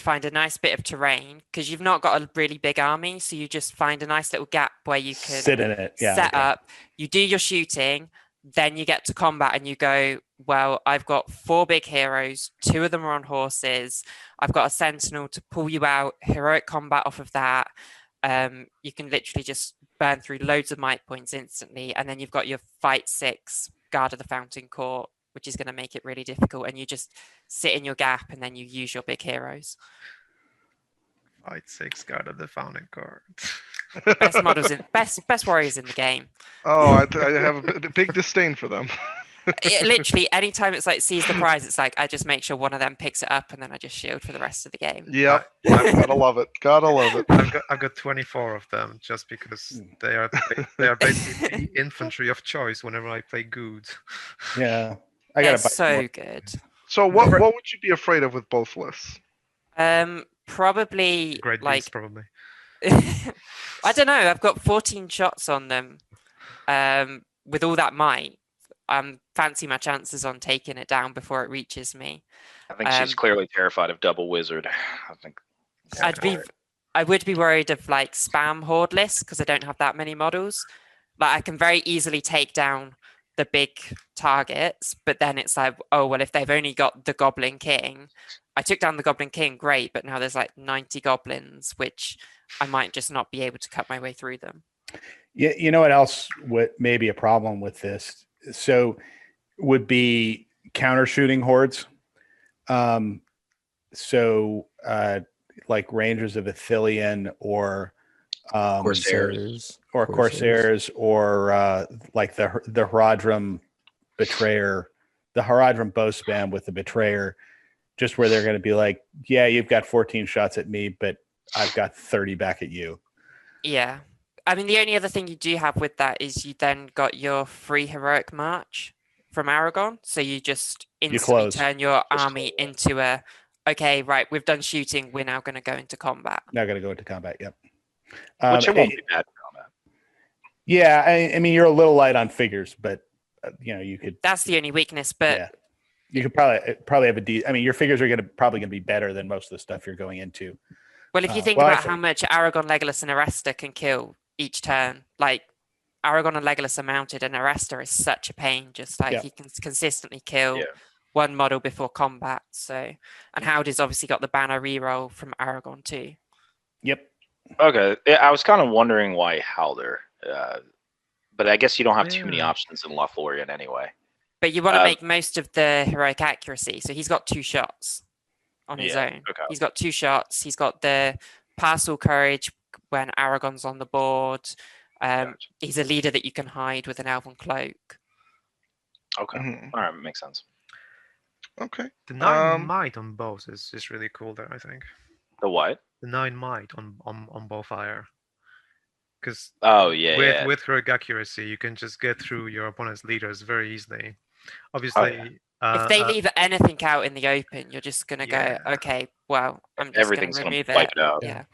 find a nice bit of terrain because you've not got a really big army, so you just find a nice little gap where you can sit in it, set up. You do your shooting. Then you get to combat and you go, well, I've got 4 big heroes. 2 of them are on horses. I've got a sentinel to pull you out. Heroic combat off of that. You can literally just burn through loads of might points instantly. And then you've got your fight 6 Guard of the Fountain Court, which is going to make it really difficult. And you just sit in your gap and then you use your big heroes. Fight 6 Guard of the Fountain Court. Best models best warriors in the game. Oh, I have a big disdain for them. Literally, anytime it's like seize the prize, it's like I just make sure one of them picks it up and then I just shield for the rest of the game. Yeah, gotta love it. Gotta love it. I've got 24 of them just because they are basically the infantry of choice whenever I play good. Yeah, They're so good. So what would you be afraid of with both lists? Probably Great like beast, probably. I don't know. I've got 14 shots on them. With all that might, fancy my chances on taking it down before it reaches me. I think she's clearly terrified of double wizard. I think I would be worried of like spam horde lists because I don't have that many models. Like I can very easily take down the big targets, but then it's like, oh well, if they've only got the Goblin King, I took down the Goblin King, great, but now there's like 90 goblins, which I might just not be able to cut my way through them. Yeah, you know what else may be a problem with this? So would be counter shooting hordes. Like Rangers of Ithilien or Corsairs, or like the Haradrim Betrayer, the Haradrim bow spam with the Betrayer, just where they're going to be like, yeah, you've got 14 shots at me, but I've got 30 back at you. Yeah. I mean, the only other thing you do have with that is you then got your free heroic march from Aragon. So you just instantly close. turn your Just army close. into a, okay, right, we've done shooting. We're now going to go into combat. Now going to go into combat. Yep. Which it won't be bad for combat. Yeah, I mean, you're a little light on figures, but you could. That's the only weakness. But yeah, you could probably have I mean, your figures are probably going to be better than most of the stuff you're going into. well, if you think well, about actually- how much Aragon, Legolas, and Aresta can kill each turn, like Aragon and Legolas are mounted, and Aresta is such a pain. Just like Yeah. he can consistently kill Yeah. one model before combat. So, and Howdy's obviously got the banner reroll from Aragon too. Yep. Okay, yeah, I was kind of wondering why Howler, but I guess you don't have too many Yeah. options in Lothlorien anyway. But you want to make most of the heroic accuracy. So he's got 2 shots on his Yeah, own. okay. He's got 2 shots. He's got the Parcel Courage when Aragon's on the board. Gotcha. He's a leader that you can hide with an Elven Cloak. Okay, Mhm. all right, makes sense. Okay. The 9 might on both is really cool there, I think. The what? The 9 might on bowfire. Because Oh yeah, with heroic accuracy, you can just get through your opponent's leaders very easily. Obviously, If they leave anything out in the open, you're just going to Yeah. go, okay, well, I'm just going everything's to gonna remove wipe it. it out. Yeah.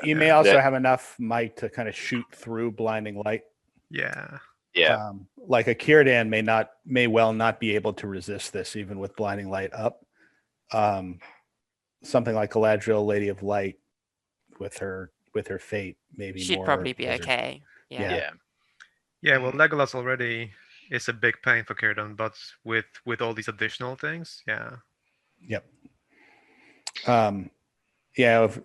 You may also have enough might to kind of shoot through blinding light. yeah. Yeah. Like a Círdan may well not be able to resist this even with blinding light up. Something like Galadriel, Lady of Light, with her fate, maybe She'd more probably be wizard. okay. Yeah. Yeah. Yeah, well, Legolas already is a big pain for Círdan, but with all these additional things, yeah. Yep. Yeah.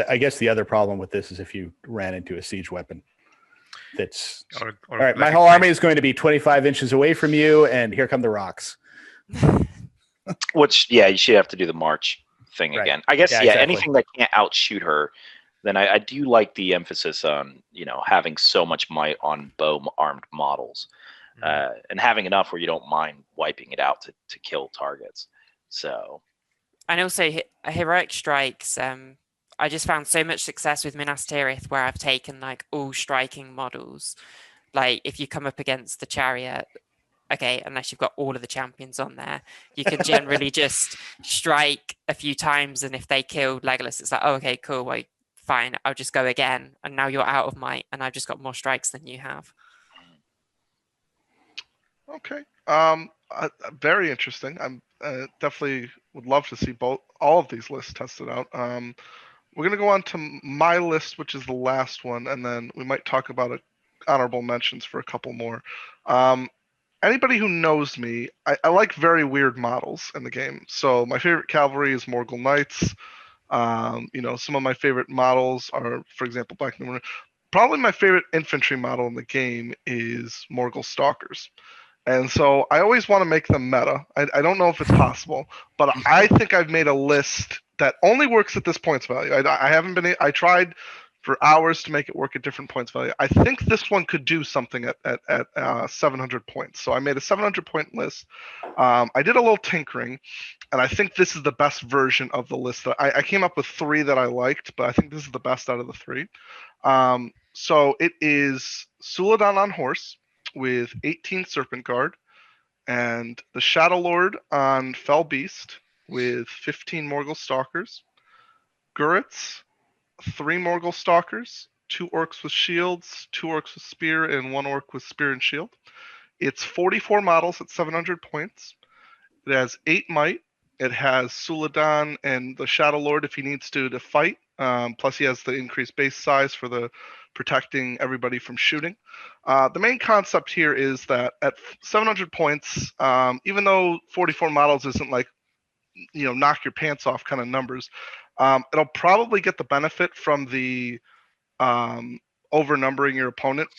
I guess the other problem with this is if you ran into a siege weapon. That's Or all right. My whole army is going to be 25 inches away from you, and here come the rocks. Which you should have to do the march thing Right. again. I guess Exactly. anything that can't outshoot her, then I do like the emphasis on having so much might on bow armed models, and having enough where you don't mind wiping it out to kill targets. So. And also heroic strikes. I just found so much success with Minas Tirith where I've taken like all striking models. Like if you come up against the chariot, okay, unless you've got all of the champions on there, you can generally just strike a few times, and if they kill Legolas, it's like, oh, okay, cool, well, fine, I'll just go again, and now you're out of might, and I've just got more strikes than you have. Okay. Very interesting. I'm definitely would love to see all of these lists tested out. We're gonna go on to my list, which is the last one, and then we might talk about honorable mentions for a couple more. Anybody who knows me, I like very weird models in the game. So my favorite cavalry is Morgul Knights. Some of my favorite models are, for example, Black Numenor. Probably my favorite infantry model in the game is Morgul Stalkers. And so I always want to make them meta. I don't know if it's possible, but I think I've made a list that only works at this points value. I haven't been. I tried for hours to make it work at different points value. I think this one could do something at 700 points. So I made a 700 point list. I did a little tinkering, and I think this is the best version of the list. I came up with 3 that I liked, but I think this is the best out of the 3. So it is Suladan on horse with 18 Serpent Guard, and the Shadow Lord on Fell Beast with 15 Morgul Stalkers, Gurits, 3 Morgul Stalkers, 2 Orcs with shields, 2 Orcs with spear, and 1 Orc with spear and shield. It's 44 models at 700 points. It has 8 might. It has Suladan and the Shadow Lord if he needs to fight. Plus he has the increased base size for the protecting everybody from shooting. The main concept here is that at 700 points, even though 44 models isn't like, knock your pants off kind of numbers, it'll probably get the benefit from the overnumbering your opponent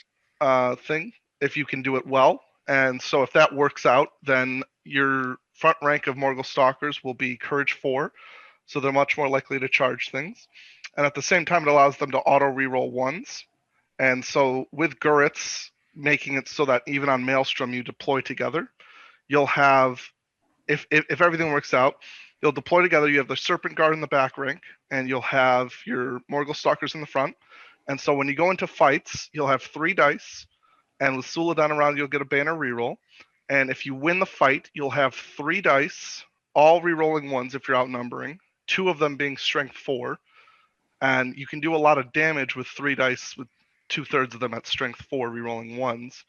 thing if you can do it well. And so if that works out, then your front rank of Morgul Stalkers will be Courage 4, so they're much more likely to charge things. And at the same time, it allows them to auto reroll 1s. And so with Gurits, making it so that even on Maelstrom you deploy together, you'll have, if everything works out, You'll deploy together. You have the Serpent Guard in the back rank, and you'll have your Morgul Stalkers in the front. And so when you go into fights, you'll have 3 dice, and with Suladan around, you'll get a banner reroll. And if you win the fight, you'll have 3 dice, all rerolling ones if you're outnumbering, 2 of them being strength 4. And you can do a lot of damage with 3 dice, with 2/3 of them at strength 4 rerolling ones.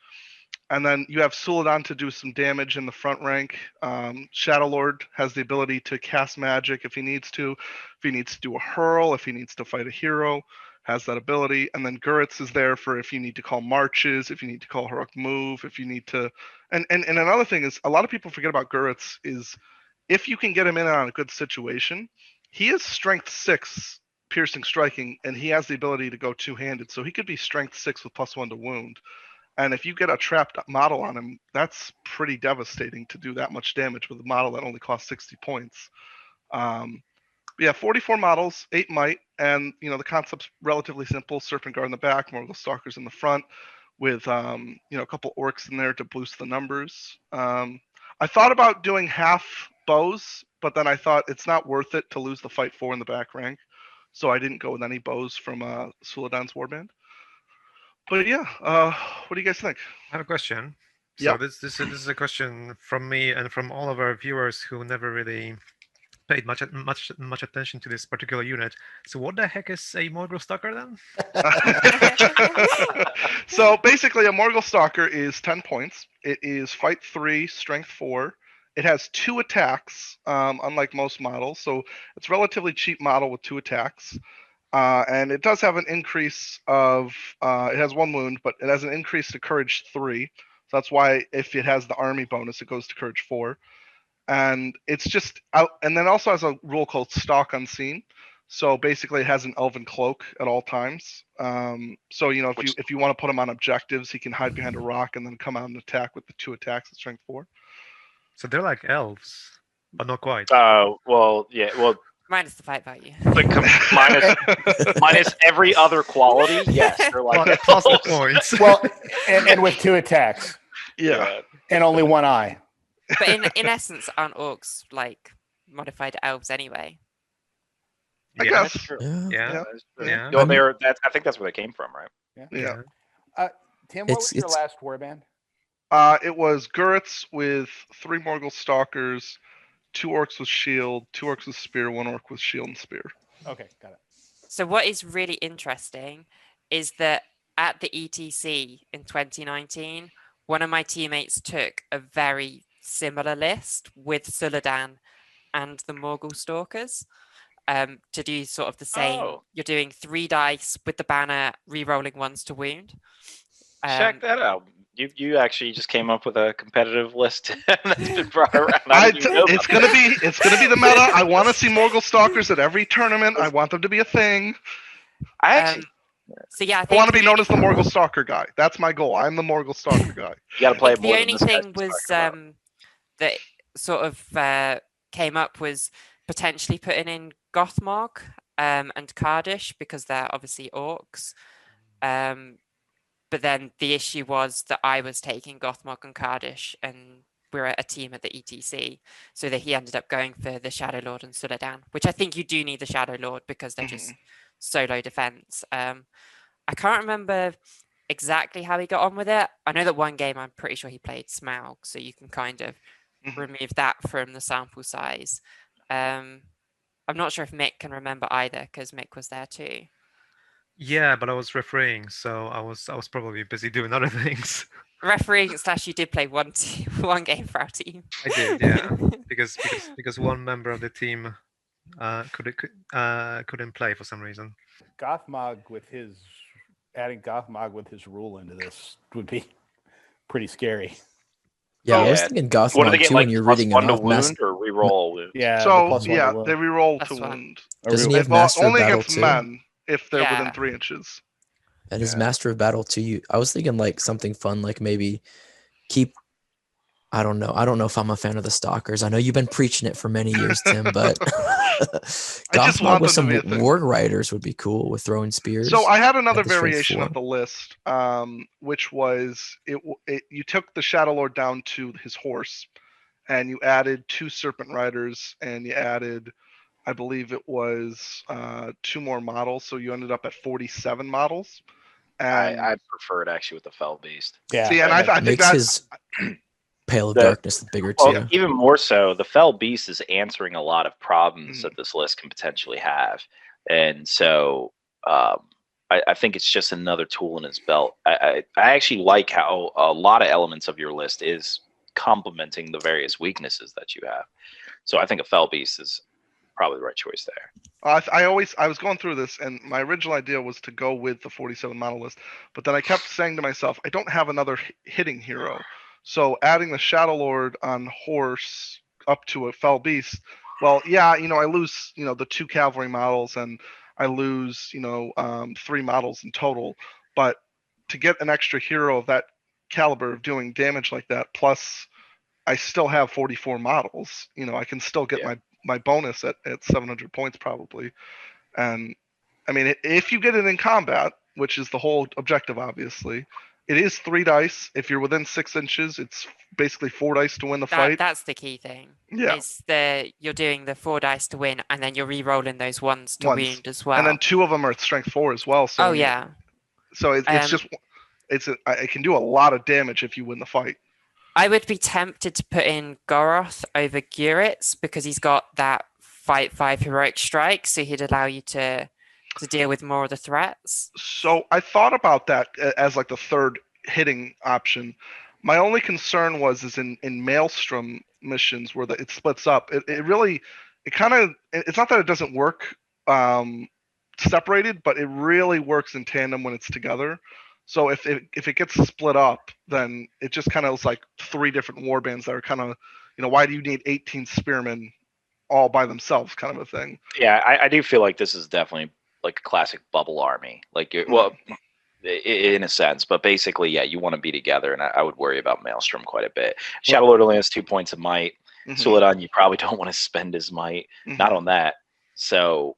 And then you have Suladan to do some damage in the front rank. Shadow Lord has the ability to cast magic if he needs to. If he needs to do a hurl, if he needs to fight a hero, has that ability. And then Guritz is there for if you need to call marches, if you need to call heroic move, if you need to. And another thing is, a lot of people forget about Guritz is if you can get him in on a good situation, he is strength 6 piercing striking, and he has the ability to go 2-handed. So he could be strength 6 with +1 to wound. And if you get a trapped model on him, that's pretty devastating to do that much damage with a model that only costs 60 points. Yeah, 44 models, 8 might, and the concept's relatively simple. Serpent Guard in the back, Morgul Stalkers in the front, with a couple orcs in there to boost the numbers. I thought about doing half bows, but then I thought it's not worth it to lose the fight 4 in the back rank, so I didn't go with any bows from Suladan's warband. But yeah, what do you guys think? I have a question. Yeah. So this is a question from me and from all of our viewers who never really paid much attention to this particular unit. So what the heck is a Morgul Stalker then? So basically, a Morgul Stalker is 10 points. It is fight 3, strength 4. It has 2 attacks, unlike most models. So it's a relatively cheap model with 2 attacks. And it does have an increase of, it has 1 wound, but it has an increase to courage 3. So that's why if it has the army bonus, it goes to courage 4. And it's just out, and then also has a rule called Stalk Unseen. So basically, it has an elven cloak at all times. So if you want to put him on objectives, he can hide behind a rock and then come out and attack with the 2 attacks at strength 4. So they're like elves, but not quite. Well, yeah, well, Minus the fight value. minus every other quality. Yes, they're like plus the points. Well, and with 2 attacks Yeah. and only 1 eye. But in essence, aren't orcs like modified elves anyway? I Yeah, guess. That's true. Yeah. That's true. Yeah. Well, I think that's where they came from, right? Yeah. Tim, what was your It's- last warband? It was Guritz with 3 Morgul Stalkers, 2 orcs with shield, 2 orcs with spear, 1 orc with shield and spear. Okay, got it. So what is really interesting is that at the ETC in 2019, one of my teammates took a very similar list with Suladan and the Morgul Stalkers to do sort of the same. Oh. You're doing 3 dice with the banner, re-rolling ones to wound. Check that out. You actually just came up with a competitive list that's been brought around. It's gonna be the meta. I want to see Morgul Stalkers at every tournament. I want them to be a thing. I actually, So yeah, I I think want to be known as the Morgul Stalker guy. That's my goal. I'm the Morgul Stalker guy. you got to play the more. only thing was that sort of came up was potentially putting in Gothmog and Kardish because they're obviously orcs. But then the issue was that I was taking Gothmog and Kardish, and we're a team at the ETC, so that he ended up going for the Shadow Lord and Suladan, which I think you do need the Shadow Lord because they're just solo defense. I can't remember exactly how he got on with it. I know that one game I'm pretty sure he played Smaug, so you can kind of remove that from the sample size. I'm not sure if Mick can remember either because Mick was there too. Yeah, but I was refereeing, so I was probably busy doing other things. Refereeing / you did play one game for our team. I did, yeah, because one member of the team couldn't play for some reason. Gothmog with his adding Gothmog with his rule into this would be pretty scary. Yeah, I was Yeah. thinking What do they Gothmog get? too Like when you're plus reading 1 it to off. wound or reroll? Yeah. the So +1 yeah, to they wound. reroll That's to fine. wound. Doesn't he have Well, Master of only Battle against too? men if they're Yeah. within 3 inches. And his Yeah. Master of Battle too. I was thinking like something fun, like maybe keep. I don't know if I'm a fan of the Stalkers. I know you've been preaching it for many years, Tim, but just Gothmog want with them some to be a thing. Warg Riders would be cool with throwing spears. So I had another the strength variation 4. of the list, which was you took the Shadow Lord down to his horse, and you added 2 Serpent Riders, and you added, I believe it was 2 more models, so you ended up at 47 models. And I prefer it actually with the Fell Beast. Yeah. see, and I think Makes that's his Pale of The- Darkness bigger Well, too. even more so, the Fell Beast is answering a lot of problems Mhm. that this list can potentially have, and so I think it's just another tool in his belt. I actually like how a lot of elements of your list is complementing the various weaknesses that you have. So I think a Fell Beast is probably the right choice there. I was going through this, and my original idea was to go with the 47 model list, but then I kept saying to myself, I don't have another hitting hero, so adding the Shadow Lord on horse up to a Fell Beast. Well, yeah, I lose the 2 cavalry models, and I lose 3 models in total, but to get an extra hero of that caliber of doing damage like that, plus I still have 44 models. I can still get Yeah. my bonus at 700 points probably. And I mean, if you get it in combat, which is the whole objective, obviously, it is 3 dice. If you're within 6 inches, it's basically 4 dice to win the fight. That's the key thing. Yeah. Is you're doing the 4 dice to win, and then you're re-rolling those ones to Ones. wound as well. And then 2 of them are strength 4 as well. So oh yeah. So it's just it can do a lot of damage if you win the fight. I would be tempted to put in Goroth over Guritz because he's got that fight 5 heroic strike, so he'd allow you to deal with more of the threats. So I thought about that as like the third hitting option. My only concern is in Maelstrom missions where it splits up. It's not that it doesn't work separated, but it really works in tandem when it's together. So if it gets split up, then it just kind of is like 3 different warbands that are kind of, why do you need 18 spearmen all by themselves, kind of a thing. Yeah, I do feel like this is definitely like a classic bubble army. Like, in a sense, but basically, yeah, you want to be together, and I would worry about Maelstrom quite a bit. Shadow Lord only has 2 points of might. Mhm. Suladon, you probably don't want to spend his might. Mhm. Not on that. So,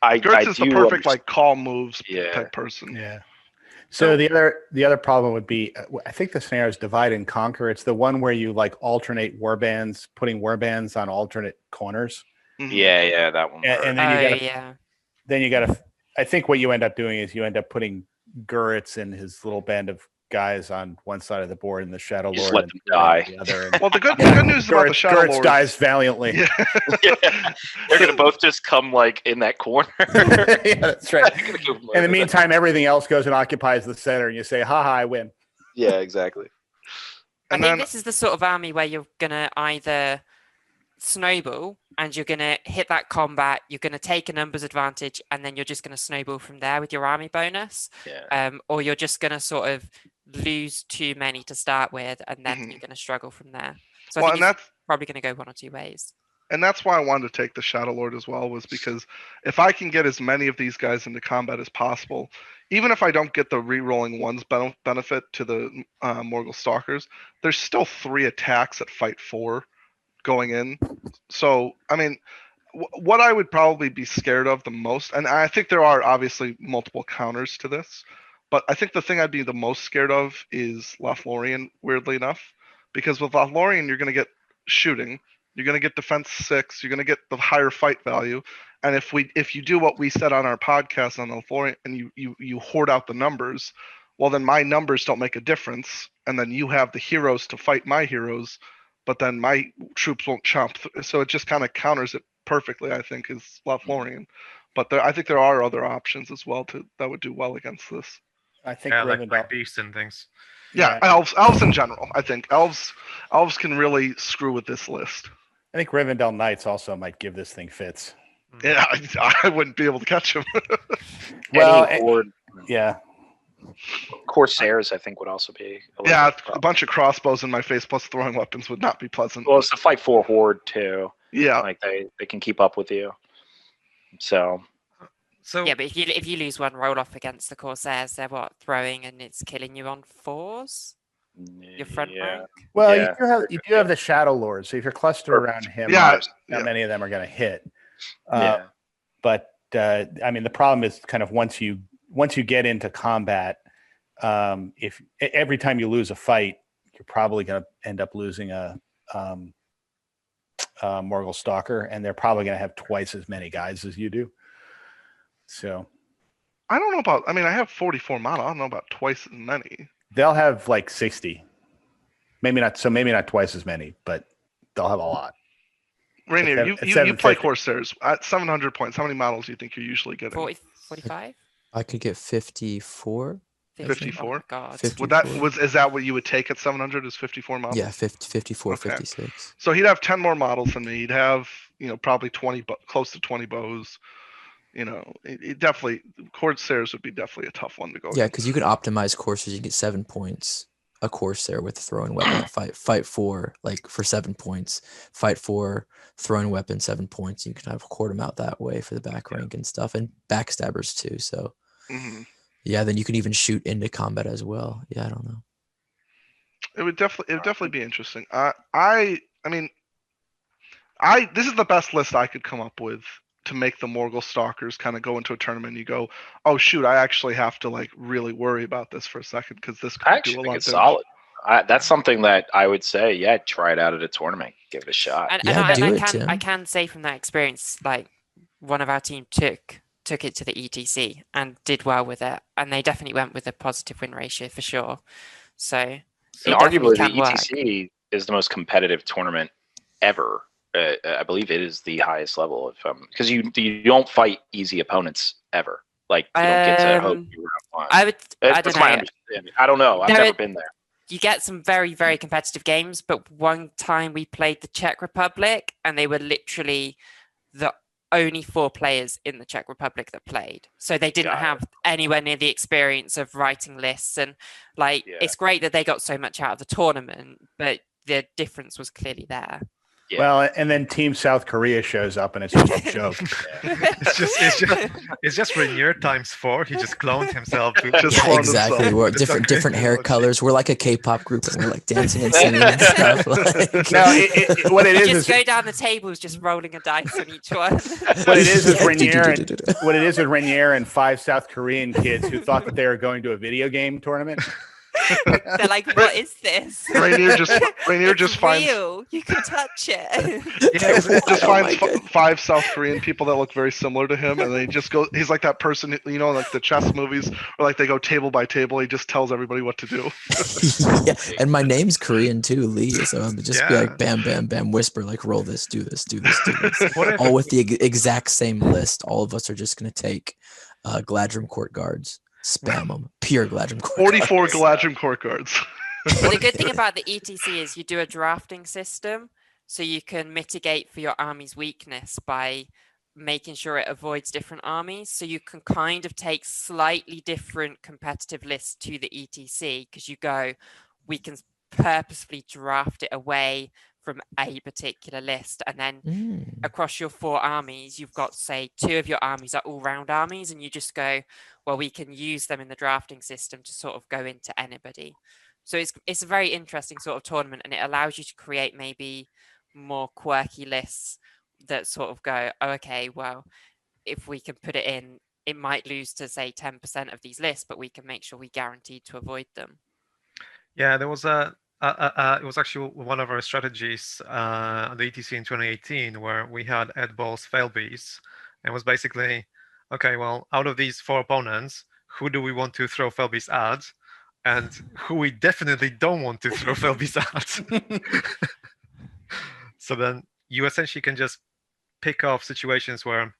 Gertz is the do perfect like call moves Yeah. type person. Yeah. So the other problem would be, I think the scenario is divide and conquer. It's the one where you like alternate warbands, putting warbands on alternate corners. Mhm. Yeah, that one. And then you gotta. I think what you end up doing is you end up putting Guritz and his little band of guys on one side of the board, and the Shadow Lord Just let and them die. the other. And Well, the good news about the Shadow Guritz Lords, dies valiantly. Yeah. Yeah. They're gonna both just come like in that corner. Yeah, that's right. In the meantime, everything else goes and occupies the center, and you say, "Ha ha, I win." Yeah, exactly. I And think then this is the sort of army where you're gonna either snowball and you're gonna hit that combat, you're gonna take a numbers advantage, and then you're just gonna snowball from there with your army bonus. Yeah. Or you're just gonna sort of lose too many to start with, and then Mhm. you're gonna struggle from there. So I well, think and it's that's probably gonna go one or two ways. and that's why I wanted to take the Shadow Lord as well, was because if I can get as many of these guys into combat as possible, even if I don't get the re-rolling ones benefit to the Morgul Stalkers, there's still 3 attacks at fight 4 going in. So I mean, what I would probably be scared of the most, and I think there are obviously multiple counters to this, but I think the thing I'd be the most scared of is Lothlorien, weirdly enough, because with Lothlorien you're going to get shooting, you're going to get defense 6, you're going to get the higher fight value, and if you do what we said on our podcast on Lothlorien and you hoard out the numbers, well then my numbers don't make a difference, and then you have the heroes to fight my heroes, but then my troops won't chomp. So it just kind of counters it perfectly, I think, is Lothlorien. But I think there are other options as well that would do well against this. I think Yeah, like Rivendell. beasts and things. Yeah, elves in general. I think elves can really screw with this list. I think Rivendell Knights also might give this thing fits. Yeah, I wouldn't be able to catch him. Well, Any horde, yeah. Corsairs, I think, would also be. Yeah, a bunch of crossbows in my face plus throwing weapons would not be pleasant. Well, it's the fight 4 horde too. Yeah, Like they can keep up with you. So Yeah, but if you lose one roll off against the Corsairs, they're throwing and it's killing you on 4s. Your front rank. Well, Yeah. you do have the Shadow Lord, so if you're clustered around him, Yeah, not many of them are going to hit. Yeah. But I mean, the problem is kind of once you get into combat, if every time you lose a fight, you're probably going to end up losing a Morgul Stalker, and they're probably going to have twice as many guys as you do. So I don't know about. I mean, I have 44 mana. I don't know about twice as many. they'll have like 60. Maybe not. So maybe not twice as many, but they'll have a lot. Rainier, At you play 750. Corsairs at 700 points. How many models do you think you're usually getting? 40, 45? I could get 54. 54? Oh my god. 54. Is that what you would take at 700? Is 54 models? Yeah, 54, Okay. 56. So he'd have 10 more models than me. He'd have probably 20, close to 20 bows. It definitely Corsairs would be definitely a tough one to go. Yeah, against. because you can optimize Corsairs. You get 7 points. A Corsair with a throwing weapon that fight 4, like for 7 points. Fight 4, throwing weapon 7 points. You can kind of court them out that way for the back rank and stuff, and backstabbers too. So yeah, then you can even shoot into combat as well. Yeah, I don't know. It would definitely be interesting. This is the best list I could come up with to make the Morgul Stalkers kind of go into a tournament. And you go, oh shoot, I actually have to like really worry about this for a second because this could I do actually a think lot. it's solid. That's something that I would say, yeah, try it out at a tournament, give it a shot. And I can say from that experience, like one of our team took it to the ETC and did well with it, and they definitely went with a positive win ratio for sure. So And arguably, the ETC is the most competitive tournament ever. I believe it is the highest level of because you don't fight easy opponents ever. Like you don't get to hope you round one. That's my understanding. I don't know. I've never been there. You get some very, very competitive games, but one time we played the Czech Republic, and they were literally the only 4 players in the Czech Republic that played. So they didn't have anywhere near the experience of writing lists. And it's great that they got so much out of the tournament, but the difference was clearly there. Yeah. Well, and then Team South Korea shows up, and it's just a joke. It's just Rainier times 4. He just cloned himself. Exactly. Himself. We're different hair colors. We're like a K-pop group, and we're like dancing and singing and stuff. No, what it is just go down the tables, just rolling a dice on each one. What it is with Rainier and 5 South Korean kids who thought that they were going to a video game tournament. They're like, what is this? Rainier just finds real. You can touch it. Just finds 5 South Korean people that look very similar to him, and they just go. He's like that person, like the chess movies, where like they go table by table. He just tells everybody what to do. Yeah, and my name's Korean too, Lee. So I'll just be like, bam, bam, bam, whisper, like, roll this, do this, do this, do this. All with the exact same list. All of us are just gonna take Gladrim Court guards. Spam them. Pure Gladrim Court 44 Gladrim Court guards. Well, the good thing about the ETC is you do a drafting system, so you can mitigate for your army's weakness by making sure it avoids different armies. So you can kind of take slightly different competitive lists to the ETC because you go, we can purposefully draft it away from a particular list, and then across your 4 armies, you've got, say, 2 of your armies are all-round armies, and you just go, well, we can use them in the drafting system to sort of go into anybody. So it's a very interesting sort of tournament, and it allows you to create maybe more quirky lists that sort of go, oh, okay, well, if we can put it in, it might lose to, say, 10% of these lists, but we can make sure we guaranteed to avoid them. Yeah, there was it was actually one of our strategies on the ETC in 2018 where we had Ed Ball's Failbees, and was basically, okay, well, out of these 4 opponents, who do we want to throw Failbees at, and who we definitely don't want to throw Failbees at? So then you essentially can just pick off situations where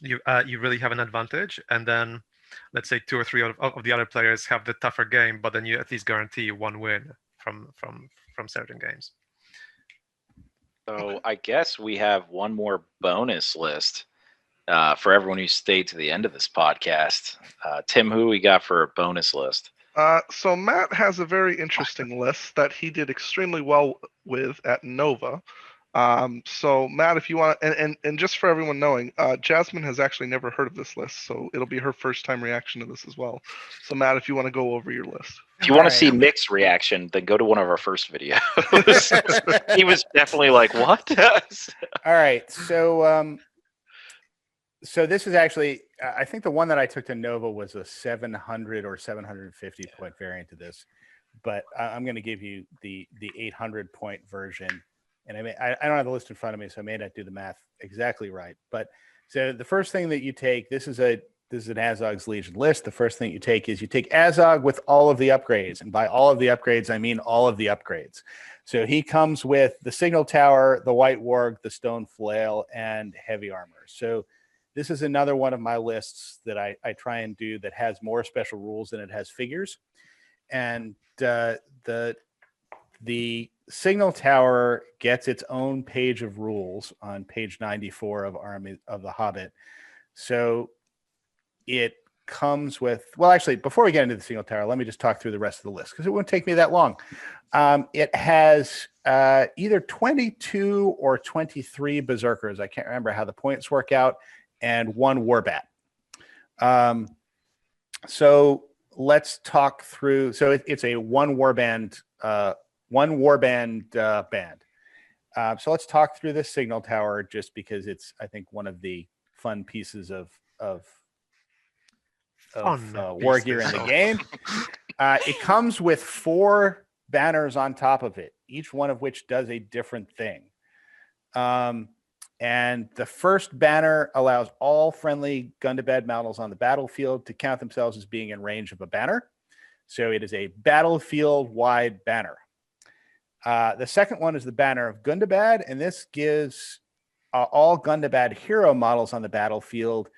you really have an advantage, and then let's say 2 or 3 of the other players have the tougher game, but then you at least guarantee 1 win from certain games. So I guess we have one more bonus list for everyone who stayed to the end of this podcast. Tim, who we got for a bonus list? So Matt has a very interesting list that he did extremely well with at Nova. So Matt, if you want, and just for everyone knowing, Jasmine has actually never heard of this list, so it'll be her first time reaction to this as well. So Matt, if you want to go over your list. If you want to see Mick's reaction, then go to one of our first videos. He was definitely like, what? All right. So this is actually, I think the one that I took to Nova was a 700 or 750 point variant of this, but I'm going to give you the 800 point version. and I don't have the list in front of me, so I may not do the math exactly right. But so the first thing that you take, this is an Azog's Legion list. The first thing you take is you take Azog with all of the upgrades, and by all of the upgrades, I mean all of the upgrades. So he comes with the Signal Tower, the White Warg, the Stone Flail, and heavy armor. So this is another one of my lists that I try and do that has more special rules than it has figures. And the Signal Tower gets its own page of rules on page 94 of Army of the Hobbit. So it comes with, well, actually, before we get into the Signal Tower, let me just talk through the rest of the list because it won't take me that long. It has either 22 or 23 berserkers. I can't remember how the points work out, and 1 warbat. So let's talk through. So it's a 1 warband band. So let's talk through this Signal Tower just because it's, I think, one of the fun pieces of war gear in the game. It comes with 4 banners on top of it, each one of which does a different thing. And the first banner allows all friendly Gundabad models on the battlefield to count themselves as being in range of a banner. So it is a battlefield-wide banner. The second one is the banner of Gundabad, and this gives all Gundabad hero models on the battlefield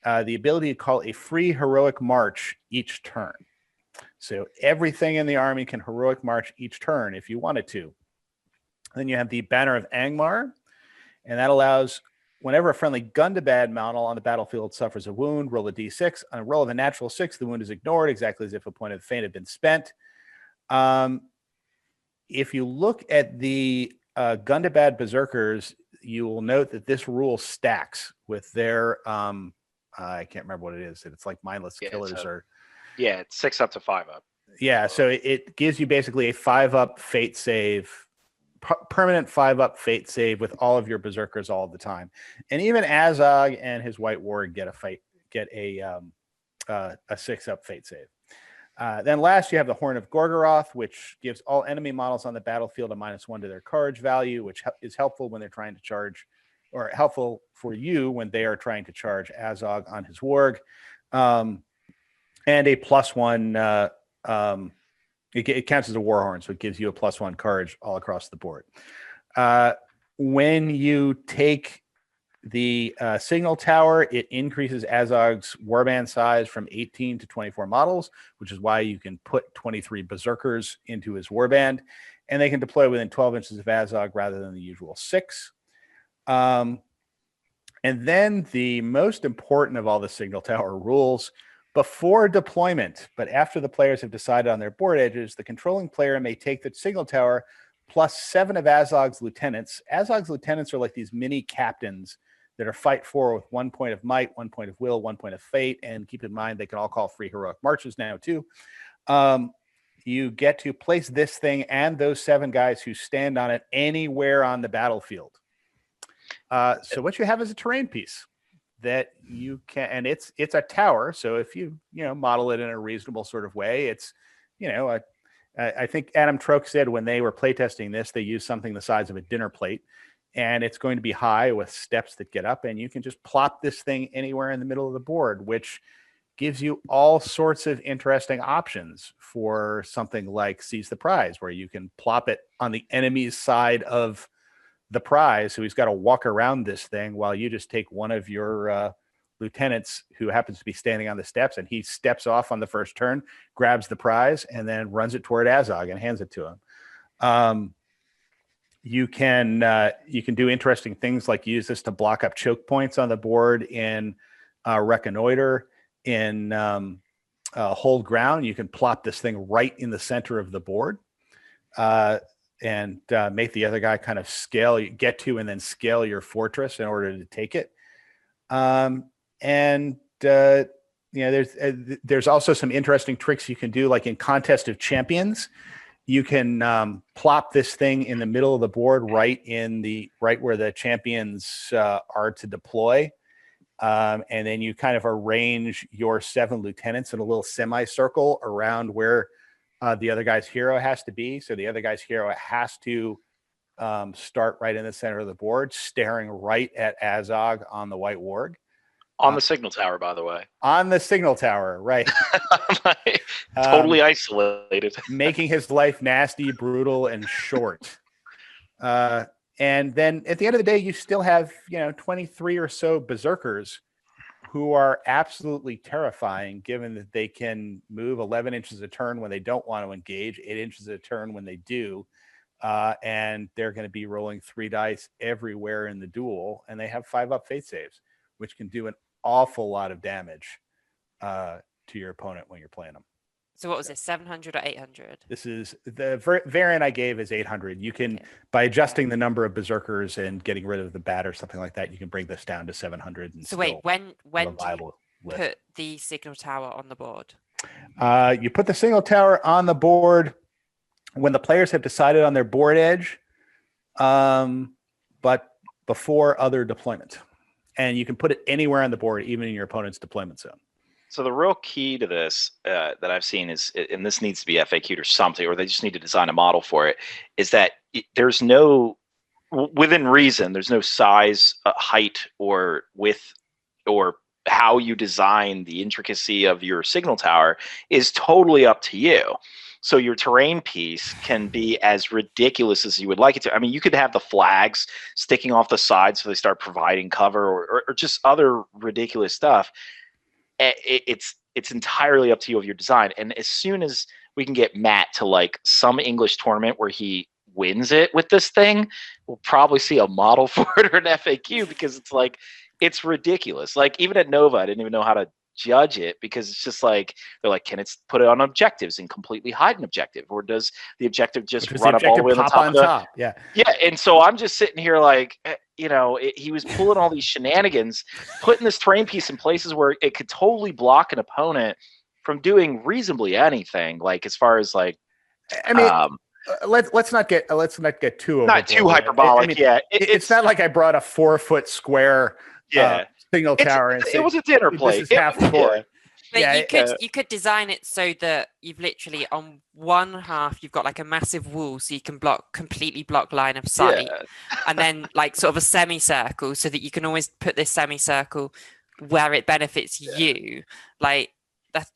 the ability to call a free heroic march each turn. So everything in the army can heroic march each turn if you wanted to. Then you have the banner of Angmar, and that allows whenever a friendly Gundabad model on the battlefield suffers a wound, roll a d6. On a roll of a natural 6, the wound is ignored, exactly as if a point of the feint had been spent. If you look at the Gundabad berserkers, you will note that this rule stacks with their I can't remember what it is. It's like mindless killers or it's 6 up to 5 up. Yeah, so it gives you basically a 5-up fate save, permanent 5-up fate save with all of your berserkers all the time. And even Azog and his White Warg get a 6-up fate save. Then last, you have the Horn of Gorgoroth, which gives all enemy models on the battlefield a -1 to their courage value, which is helpful when they're trying to charge, or helpful for you when they are trying to charge Azog on his Warg. And a +1, it counts as a war horn, so it gives you a +1 courage all across the board. When you take the Signal Tower, it increases Azog's warband size from 18 to 24 models, which is why you can put 23 berserkers into his warband, and they can deploy within 12 inches of Azog rather than the usual 6. And then the most important of all the Signal Tower rules, before deployment, but after the players have decided on their board edges, the controlling player may take the Signal Tower +7 of Azog's lieutenants. Azog's lieutenants are like these mini captains that are fight for with 1 point of might, 1 point of will, 1 point of fate. And keep in mind, they can all call free heroic marches now too. You get to place this thing and those 7 guys who stand on it anywhere on the battlefield. So what you have is a terrain piece that you can, and it's a tower. So if you model it in a reasonable sort of way, it's I think Adam Troke said when they were playtesting this, they used something the size of a dinner plate, and it's going to be high with steps that get up, and you can just plop this thing anywhere in the middle of the board, which gives you all sorts of interesting options for something like Seize the Prize, where you can plop it on the enemy's side of the prize, so he's got to walk around this thing while you just take one of your lieutenants who happens to be standing on the steps, and he steps off on the first turn, grabs the prize, and then runs it toward Azog and hands it to him. You can do interesting things like use this to block up choke points on the board in Reconnoiter, in Hold Ground. You can plop this thing right in the center of the board. And make the other guy kind of get to and then scale your fortress in order to take it. There's also some interesting tricks you can do, like in Contest of Champions. You can plop this thing in the middle of the board, right where the champions are to deploy. And then you kind of arrange your 7 lieutenants in a little semicircle around where the other guy's hero has to be. So the other guy's hero has to start right in the center of the board, staring right at Azog on the White Warg. On the signal tower, by the way. On the signal tower, right. Totally isolated. Making his life nasty, brutal, and short. And then at the end of the day, you still have, 23 or so berserkers who are absolutely terrifying, given that they can move 11 inches a turn when they don't want to engage, 8 inches a turn when they do. And they're going to be rolling 3 dice everywhere in the duel. And they have 5-up faith saves, which can do an awful lot of damage to your opponent when you're playing them. So what was this, 700 or 800? This is the variant I gave is 800. You can, by adjusting the number of berserkers and getting rid of the bat or something like that, you can bring this down to 700. And so wait, when do you list. put the signal tower on the board? You put the signal tower on the board when the players have decided on their board edge, but before other deployment. And you can put it anywhere on the board, even in your opponent's deployment zone. So the real key to this that I've seen is, and this needs to be FAQ'd or something, or they just need to design a model for it, is that there's no, within reason, there's no size, height, or width, or how you design the intricacy of your signal tower is totally up to you. So your terrain piece can be as ridiculous as you would like it to. I mean, you could have the flags sticking off the sides so they start providing cover, or just other ridiculous stuff. It's entirely up to you of your design. And as soon as we can get Matt to like some English tournament where he wins it with this thing, we'll probably see a model for it or an FAQ, because it's like, it's ridiculous. Like even at Nova, I didn't even know how to judge it, because it's just like, they're like, can it put it on objectives and completely hide an objective, or does the objective just run up all the way on the top? Yeah. And so I'm just sitting here like, he was pulling all these shenanigans, putting this terrain piece in places where it could totally block an opponent from doing reasonably anything. Like as far as like, I mean, let's not get too not too hyperbolic. I mean, it's not like I brought a 4-foot square signal tower and it was a dinner plate. This is half the board. But you could design it so that you've literally on one half you've got like a massive wall, so you can completely block line of sight, and then like sort of a semicircle, so that you can always put this semicircle where it benefits you. Like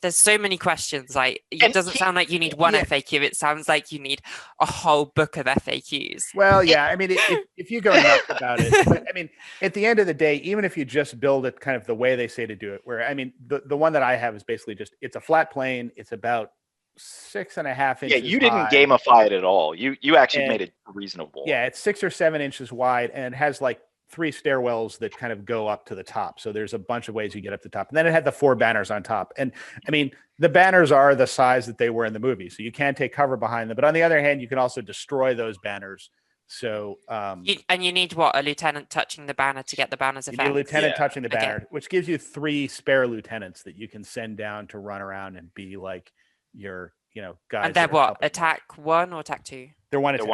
there's so many questions. Like it doesn't sound like you need one FAQ. It sounds like you need a whole book of FAQs. Well, yeah. I mean, if you go nuts about it, but, I mean, at the end of the day, even if you just build it kind of the way they say to do it, where I mean, the one that I have is basically just it's a flat plane. It's about 6.5 inches. Yeah, you didn't gamify it at all. You actually made it reasonable. Yeah, it's 6 or 7 inches wide, and it has like 3 stairwells that kind of go up to the top. So there's a bunch of ways you get up to the top. And then it had the 4 banners on top. And I mean, the banners are the size that they were in the movie. So you can take cover behind them. But on the other hand, you can also destroy those banners. So you need what? A lieutenant touching the banner to get the banner's effect? You need a lieutenant touching the banner, which gives you 3 spare lieutenants that you can send down to run around and be like your, guys. And they're what? Attack 1 or attack 2? They're one attack.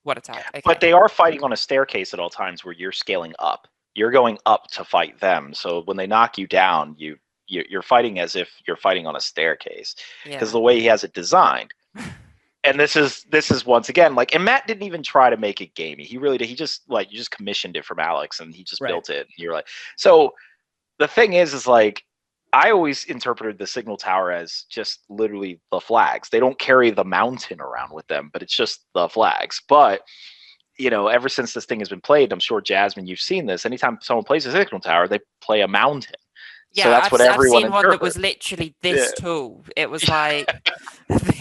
One attack. Okay. But they are fighting on a staircase at all times where you're scaling up. You're going up to fight them. So when they knock you down, you're fighting as if you're fighting on a staircase, because the way he has it designed. And this is once again like, and Matt didn't even try to make it gamey. He really did. He just like, you just commissioned it from Alex, and he just built it. And you're like, so the thing is like, I always interpreted the signal tower as just literally the flags. They don't carry the mountain around with them, but it's just the flags. But, ever since this thing has been played, I'm sure, Jasmine, you've seen this. Anytime someone plays a signal tower, they play a mountain. Yeah, so that's what everyone I've seen one that was literally this tall. It was like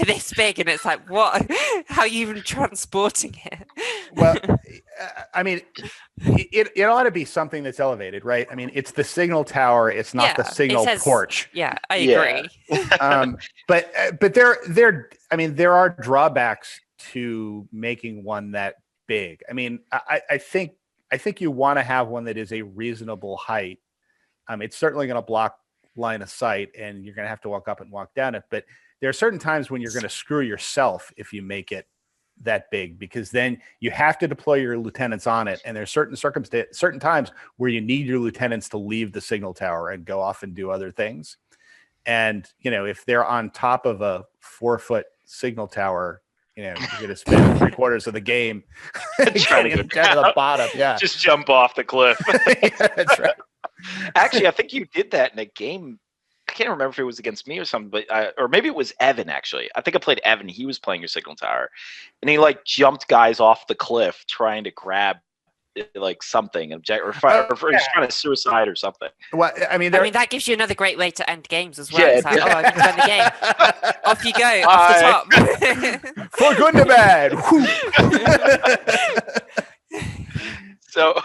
this big, and it's like, what? How are you even transporting it? Well, I mean, it ought to be something that's elevated, right? I mean, it's the signal tower. It's not the signal porch. Yeah, I agree. But there are drawbacks to making one that big. I mean, I think you want to have one that is a reasonable height. It's certainly going to block line of sight, and you're going to have to walk up and walk down it. But there are certain times when you're going to screw yourself if you make it that big, because then you have to deploy your lieutenants on it. And there's certain times where you need your lieutenants to leave the signal tower and go off and do other things. And, if they're on top of a 4-foot signal tower, you're going to spend 3/4 of the game Trying to getting down to the bottom. Yeah, Just jump off the cliff. yeah, that's right. Actually, I think you did that in a game. I can't remember if it was against me or something, but or maybe it was Evan. Actually, I think I played Evan. He was playing your signal tower, and he like jumped guys off the cliff trying to grab like something, or just trying to suicide or something. Well, I mean, that gives you another great way to end games as well. Yeah, It's like, oh, I'm going to end the game. Off you go, off the top. for good and bad. So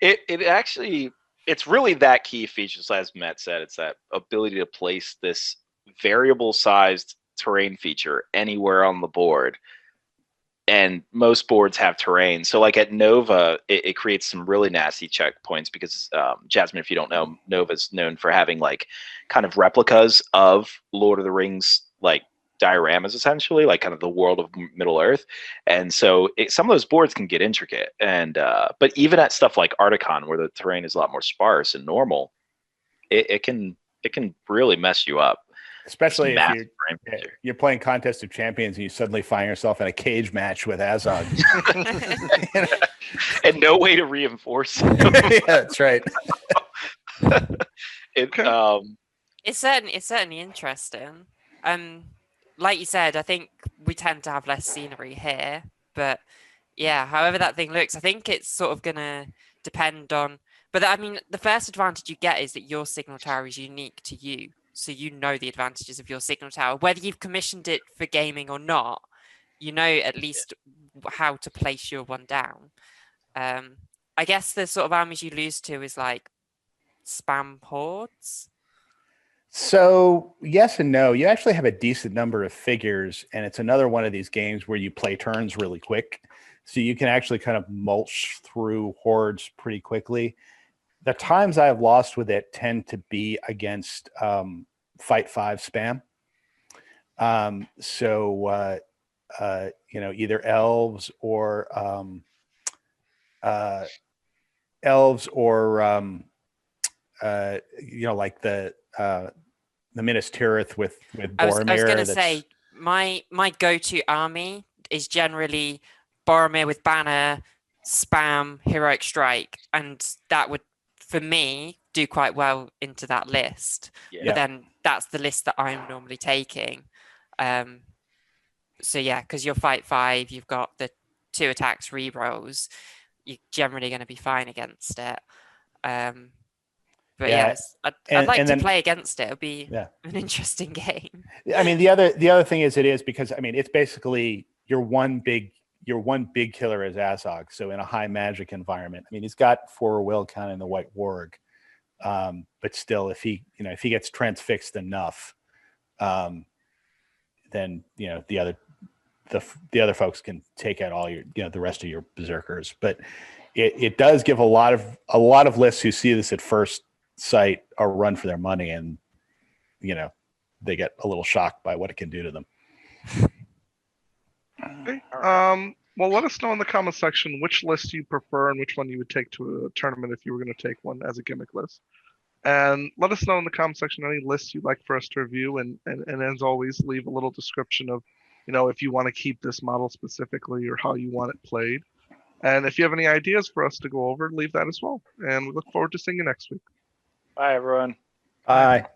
it actually, it's really that key feature, as Matt said. It's that ability to place this variable sized terrain feature anywhere on the board. And most boards have terrain. So like at Nova, it creates some really nasty checkpoints because Jasmine, if you don't know, Nova's known for having like kind of replicas of Lord of the Rings, like dioramas, essentially, like kind of the world of Middle Earth. And so some of those boards can get intricate. And but even at stuff like Articon, where the terrain is a lot more sparse and normal, it can really mess you up. Especially if you're playing Contest of Champions and you suddenly find yourself in a cage match with Azog. And no way to reinforce it. Yeah, that's right. It's certainly interesting. Like you said, I think we tend to have less scenery here, but yeah, however that thing looks, I think it's sort of gonna depend on. But I mean, the first advantage you get is that your signal tower is unique to you. So you know the advantages of your signal tower. Whether you've commissioned it for gaming or not, you know at least how to place your one down. I guess the sort of armies you lose to is like spam hordes. So yes and no. You actually have a decent number of figures, and it's another one of these games where you play turns really quick. So you can actually kind of mulch through hordes pretty quickly. The times I've lost with it tend to be against Fight 5 spam. Either elves or like the Minas Tirith with Boromir. I was going to say my go-to army is generally Boromir with banner, spam, heroic strike, and that would, for me, do quite well into that list. Yeah. But then that's the list that I'm normally taking. So yeah, because you're Fight 5, you've got the 2 attacks rerolls, you're generally going to be fine against it. But yes, I'd like to play against it. It'll be an interesting game. I mean, the other thing is because I mean, it's basically your one big killer is Azog. So in a high magic environment, I mean, he's got 4 will count in the White Warg, but still, if he gets transfixed enough, then the other folks can take out all your the rest of your berserkers. But it does give a lot of lists who see this at first sight a run for their money, and they get a little shocked by what it can do to them. Okay. Well, let us know in the comment section which list you prefer and which one you would take to a tournament if you were going to take one as a gimmick list. And let us know in the comment section any lists you'd like for us to review. And as always, leave a little description of, if you want to keep this model specifically or how you want it played. And if you have any ideas for us to go over, leave that as well. And we look forward to seeing you next week. Bye, everyone. Bye.